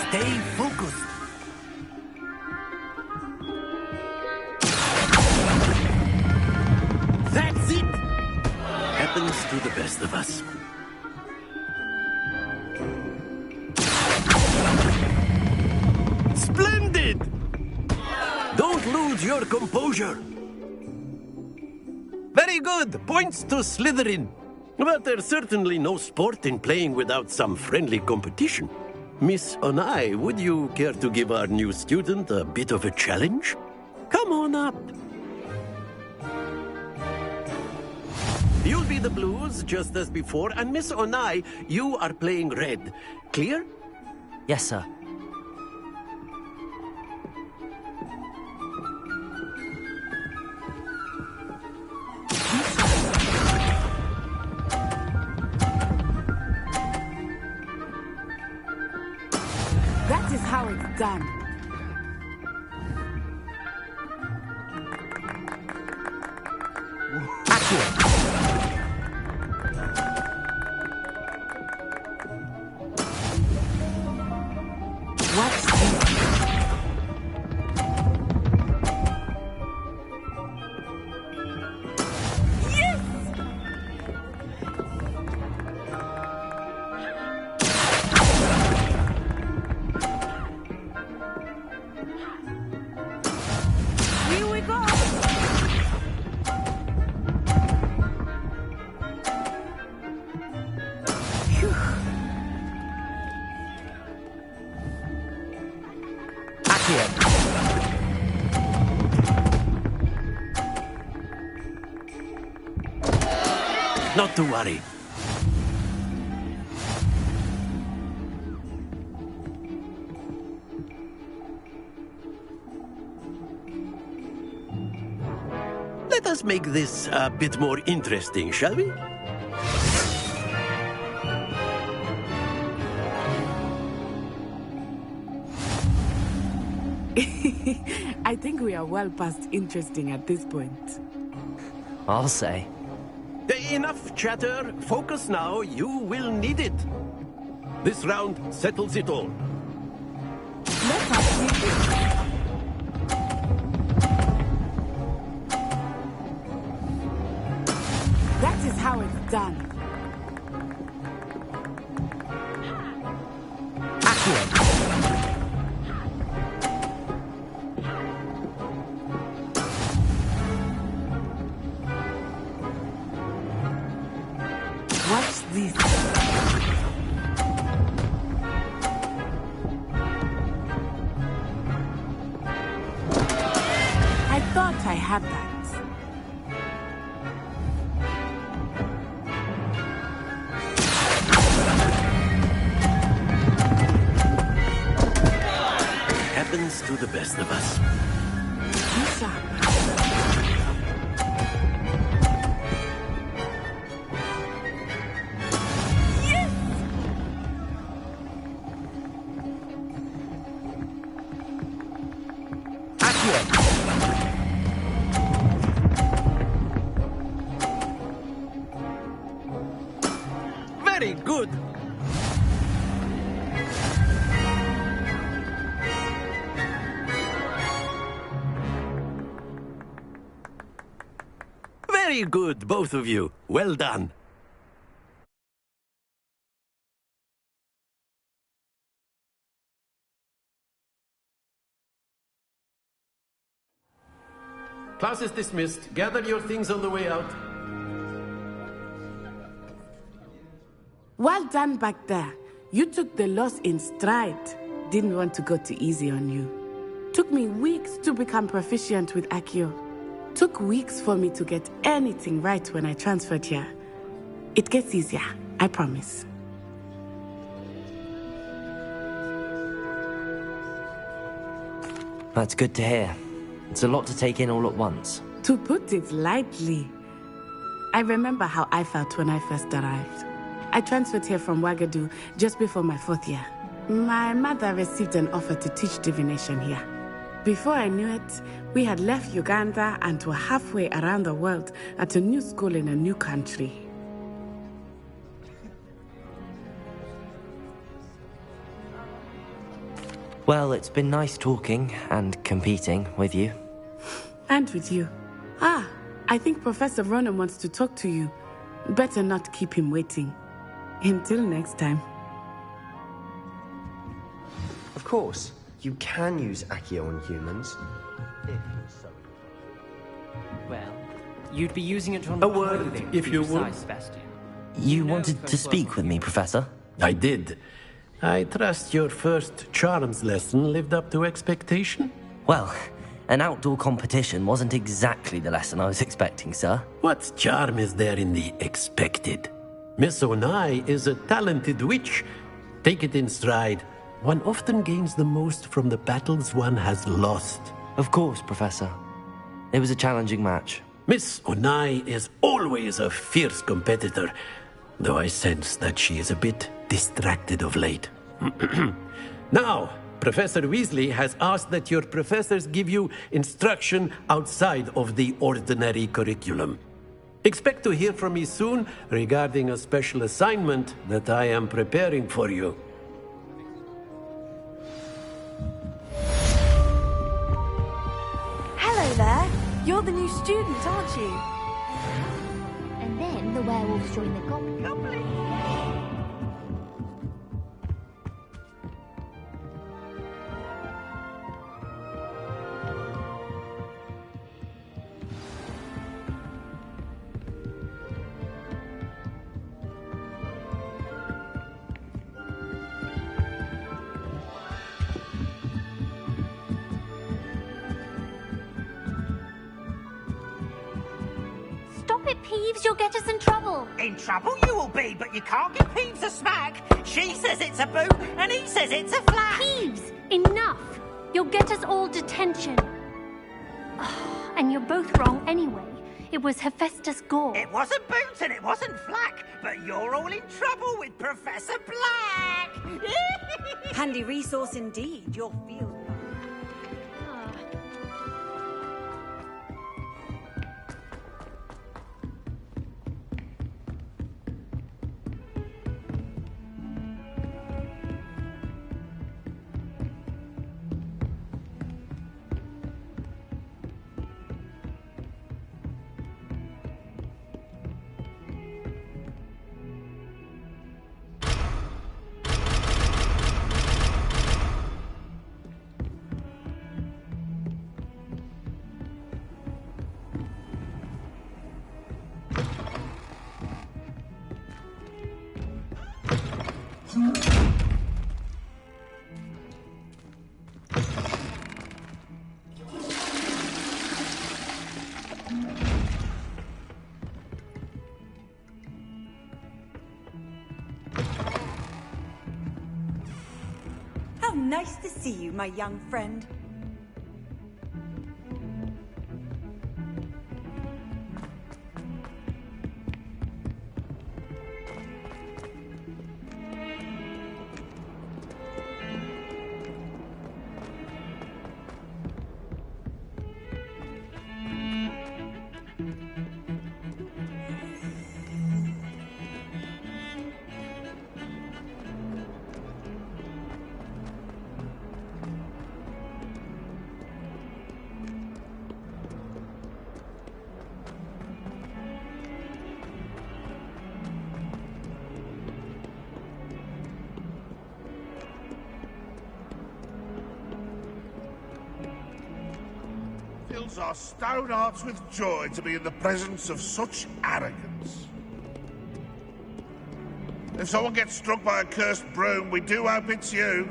Stay focused. That's it! Happens to the best of us. Splendid! Don't lose your composure. Very good. Points to Slytherin. But there's certainly no sport in playing without some friendly competition. Miss Onai, would you care to give our new student a bit of a challenge? Come on up. You'll be the blues, just as before, and Miss Onai, you are playing red. Clear? Yes, sir. That is how it's done. What's this? Here we go! Not to worry. Let us make this a bit more interesting, shall we? I think we are well past interesting at this point. I'll say. Enough chatter. Focus now. You will need it. This round settles it all. Let us see this. That is how it's done. Watch this. I had that. Happens to the best of us. Very good. Very good, both of you. Well done. Class is dismissed. Gather your things on the way out. Well done back there. You took the loss in stride. Didn't want to go too easy on you. Took me weeks to become proficient with Accio. Took weeks for me to get anything right when I transferred here. It gets easier, I promise. That's good to hear. It's a lot to take in all at once. To put it lightly, I remember how I felt when I first arrived. I transferred here from Wagadu just before my 4th year. My mother received an offer to teach divination here. Before I knew it, we had left Uganda and were halfway around the world at a new school in a new country. Well, it's been nice talking and competing with you. And with you. I think Professor Ronan wants to talk to you. Better not keep him waiting. Until next time. Of course, you can use Accio on humans. Well, you'd be using it on A word, if you would. Sebastian. You wanted to speak with me, Professor? I did. I trust your first charms lesson lived up to expectation? Well, an outdoor competition wasn't exactly the lesson I was expecting, sir. What charm is there in the expected? Miss Onai is a talented witch. Take it in stride. One often gains the most from the battles one has lost. Of course, Professor. It was a challenging match. Miss Onai is always a fierce competitor, though I sense that she is a bit distracted of late. Now, Professor Weasley has asked that your professors give you instruction outside of the ordinary curriculum. Expect to hear from me soon regarding a special assignment that I am preparing for you. Hello there. You're the new student, aren't you? And then the werewolves join the goblins. Stop it, Peeves. You'll get us in trouble. In trouble you will be, but you can't give Peeves a smack. She says it's a boot, and he says it's a flat. Peeves, enough. You'll get us all detention. And you're both wrong anyway. It was Hephaestus Gore. It wasn't boot and it wasn't flack, but you're all in trouble with Professor Black. Handy resource indeed, your field. Nice to see you, my young friend. Fills our stout hearts with joy to be in the presence of such arrogance. If someone gets struck by a cursed broom, we do hope it's you.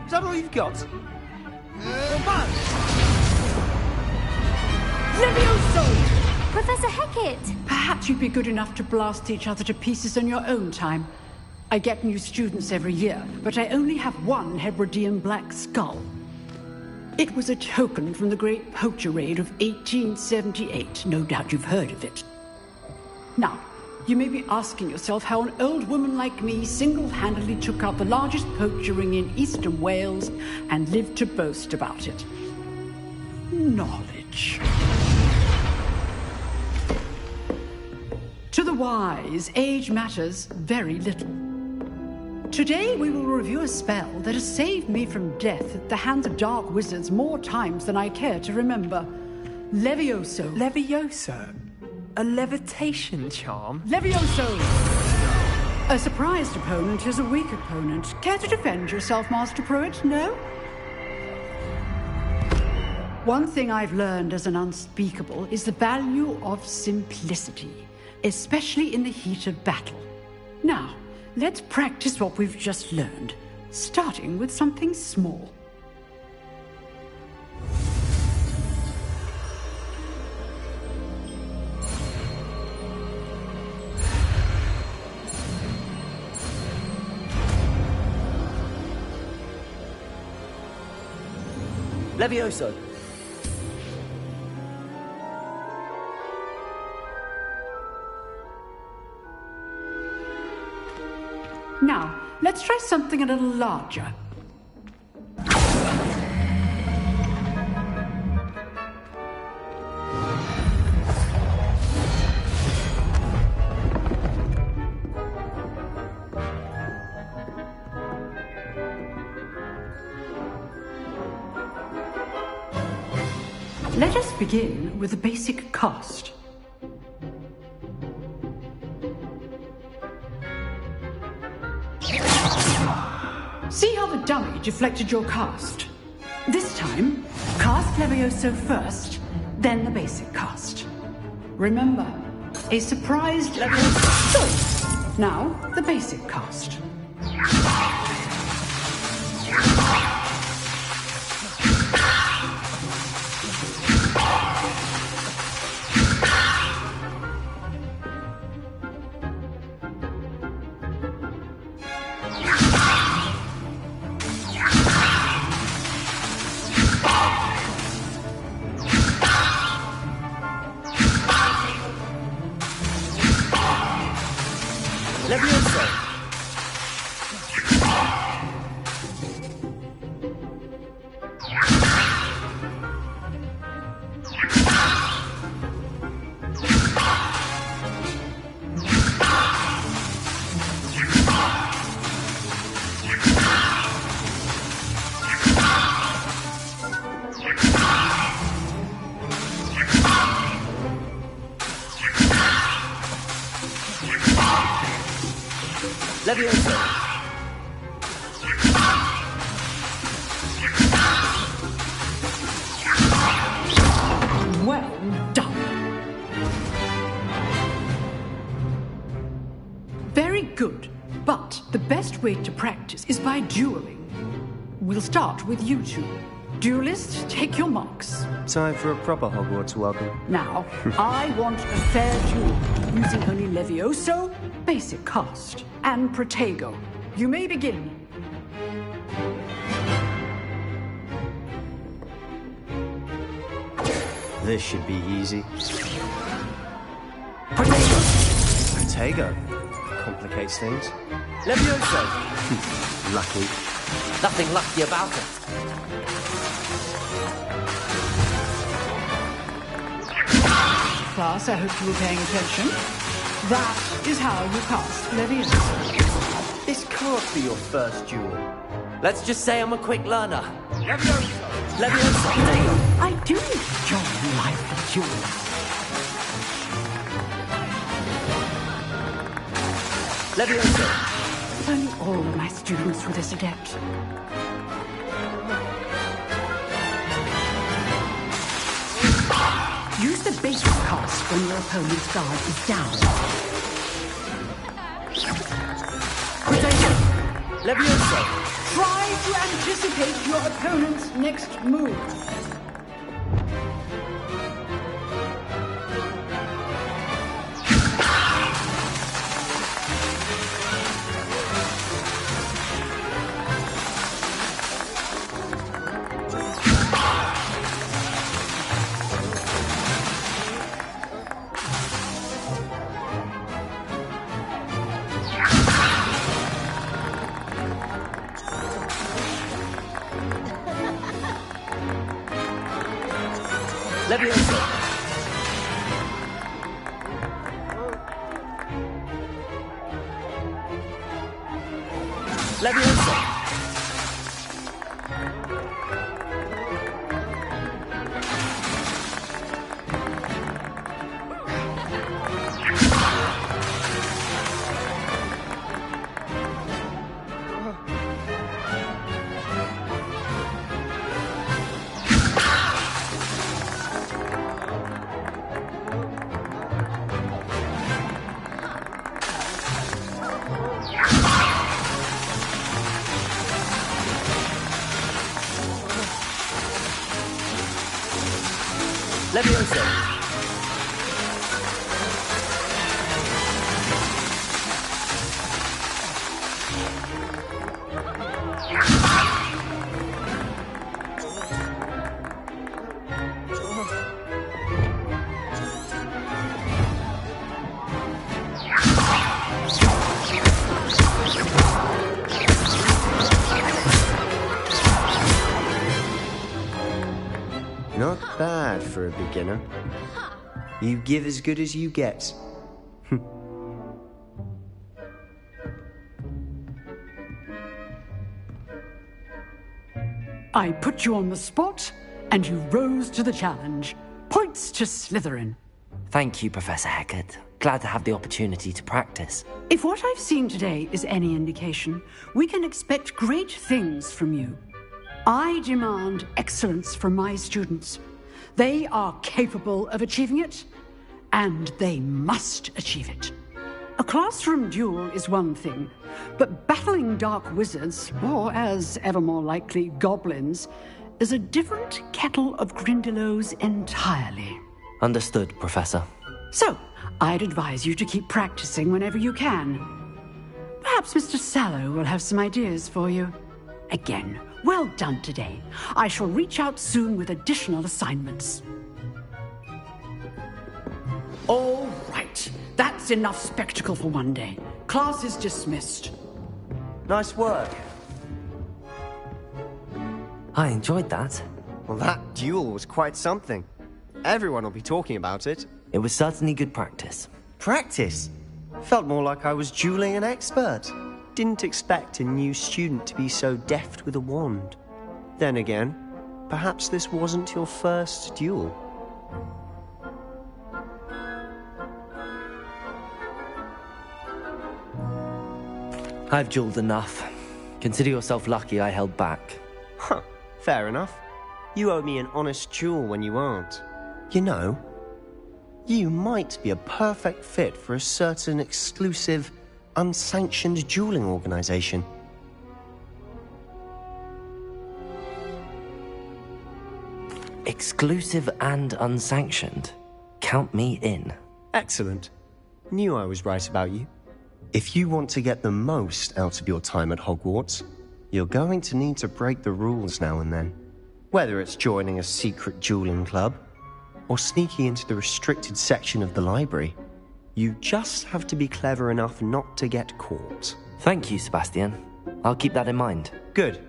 Is that all you've got? Levioso! Professor Hecat! Perhaps you'd be good enough to blast each other to pieces on your own time. I get new students every year, but I only have one Hebridean black skull. It was a token from the Great Poacher Raid of 1878. No doubt you've heard of it. Now, you may be asking yourself how an old woman like me single-handedly took out the largest poacher ring in eastern Wales and lived to boast about it. Knowledge. To the wise, age matters very little. Today we will review a spell that has saved me from death at the hands of dark wizards more times than I care to remember. Levioso. Levioso? A levitation charm? Levioso! A surprised opponent is a weak opponent. Care to defend yourself, Master Pruitt? No? One thing I've learned as an unspeakable is the value of simplicity, especially in the heat of battle. Now, let's practice what we've just learned, starting with something small. Levioso. Now, let's try something a little larger. Let us begin with the basic cast. See how the dummy deflected your cast? This time, cast Levioso first, then the basic cast. Remember, a surprised Levioso. Now, the basic cast. Leviosa! Well done. Very good. But the best way to practice is by dueling. We'll start with you two. Duelists, take your marks. Time for a proper Hogwarts welcome. Now, I want a fair duel, using only Levioso, basic cast, and Protego. You may begin. This should be easy. Protego! Protego. Complicates things. Levioso! Lucky. Nothing lucky about it. Class, I hope you were paying attention. That is how you cast Leviosa. This can't be your first duel. Let's just say I'm a quick learner. Leviosa! Leviosa! Protego! I do enjoy lively duels. Leviosa! If only all of my students were this adept. Use the basic cast when your opponent's guard is down. Protego! Leviosa! Try to anticipate your opponent's next move. Leviosa! Leviosa! Leviosa! Not bad for a beginner. You give as good as you get. I put you on the spot, and you rose to the challenge. Points to Slytherin. Thank you, Professor Hecat. Glad to have the opportunity to practice. If what I've seen today is any indication, we can expect great things from you. I demand excellence from my students. They are capable of achieving it, and they must achieve it. A classroom duel is one thing, but battling dark wizards, or as ever more likely, goblins, is a different kettle of Grindylows entirely. Understood, Professor. So, I'd advise you to keep practicing whenever you can. Perhaps Mr. Sallow will have some ideas for you. Again, well done today. I shall reach out soon with additional assignments. All right. That's enough spectacle for one day. Class is dismissed. Nice work. I enjoyed that. Well, that duel was quite something. Everyone will be talking about it. It was certainly good practice. Practice? Felt more like I was dueling an expert. Didn't expect a new student to be so deft with a wand. Then again, perhaps this wasn't your first duel. I've jeweled enough. Consider yourself lucky I held back. Huh, fair enough. You owe me an honest jewel when you aren't. You know, you might be a perfect fit for a certain exclusive, unsanctioned dueling organization. Exclusive and unsanctioned. Count me in. Excellent. Knew I was right about you. If you want to get the most out of your time at Hogwarts, you're going to need to break the rules now and then. Whether it's joining a secret dueling club, or sneaking into the restricted section of the library, you just have to be clever enough not to get caught. Thank you, Sebastian. I'll keep that in mind. Good.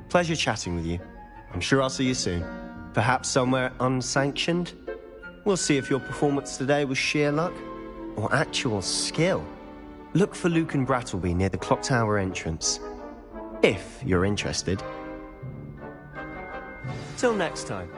Pleasure chatting with you. I'm sure I'll see you soon. Perhaps somewhere unsanctioned? We'll see if your performance today was sheer luck or actual skill. Look for Luke and Brattleby near the clock tower entrance, if you're interested. Till next time.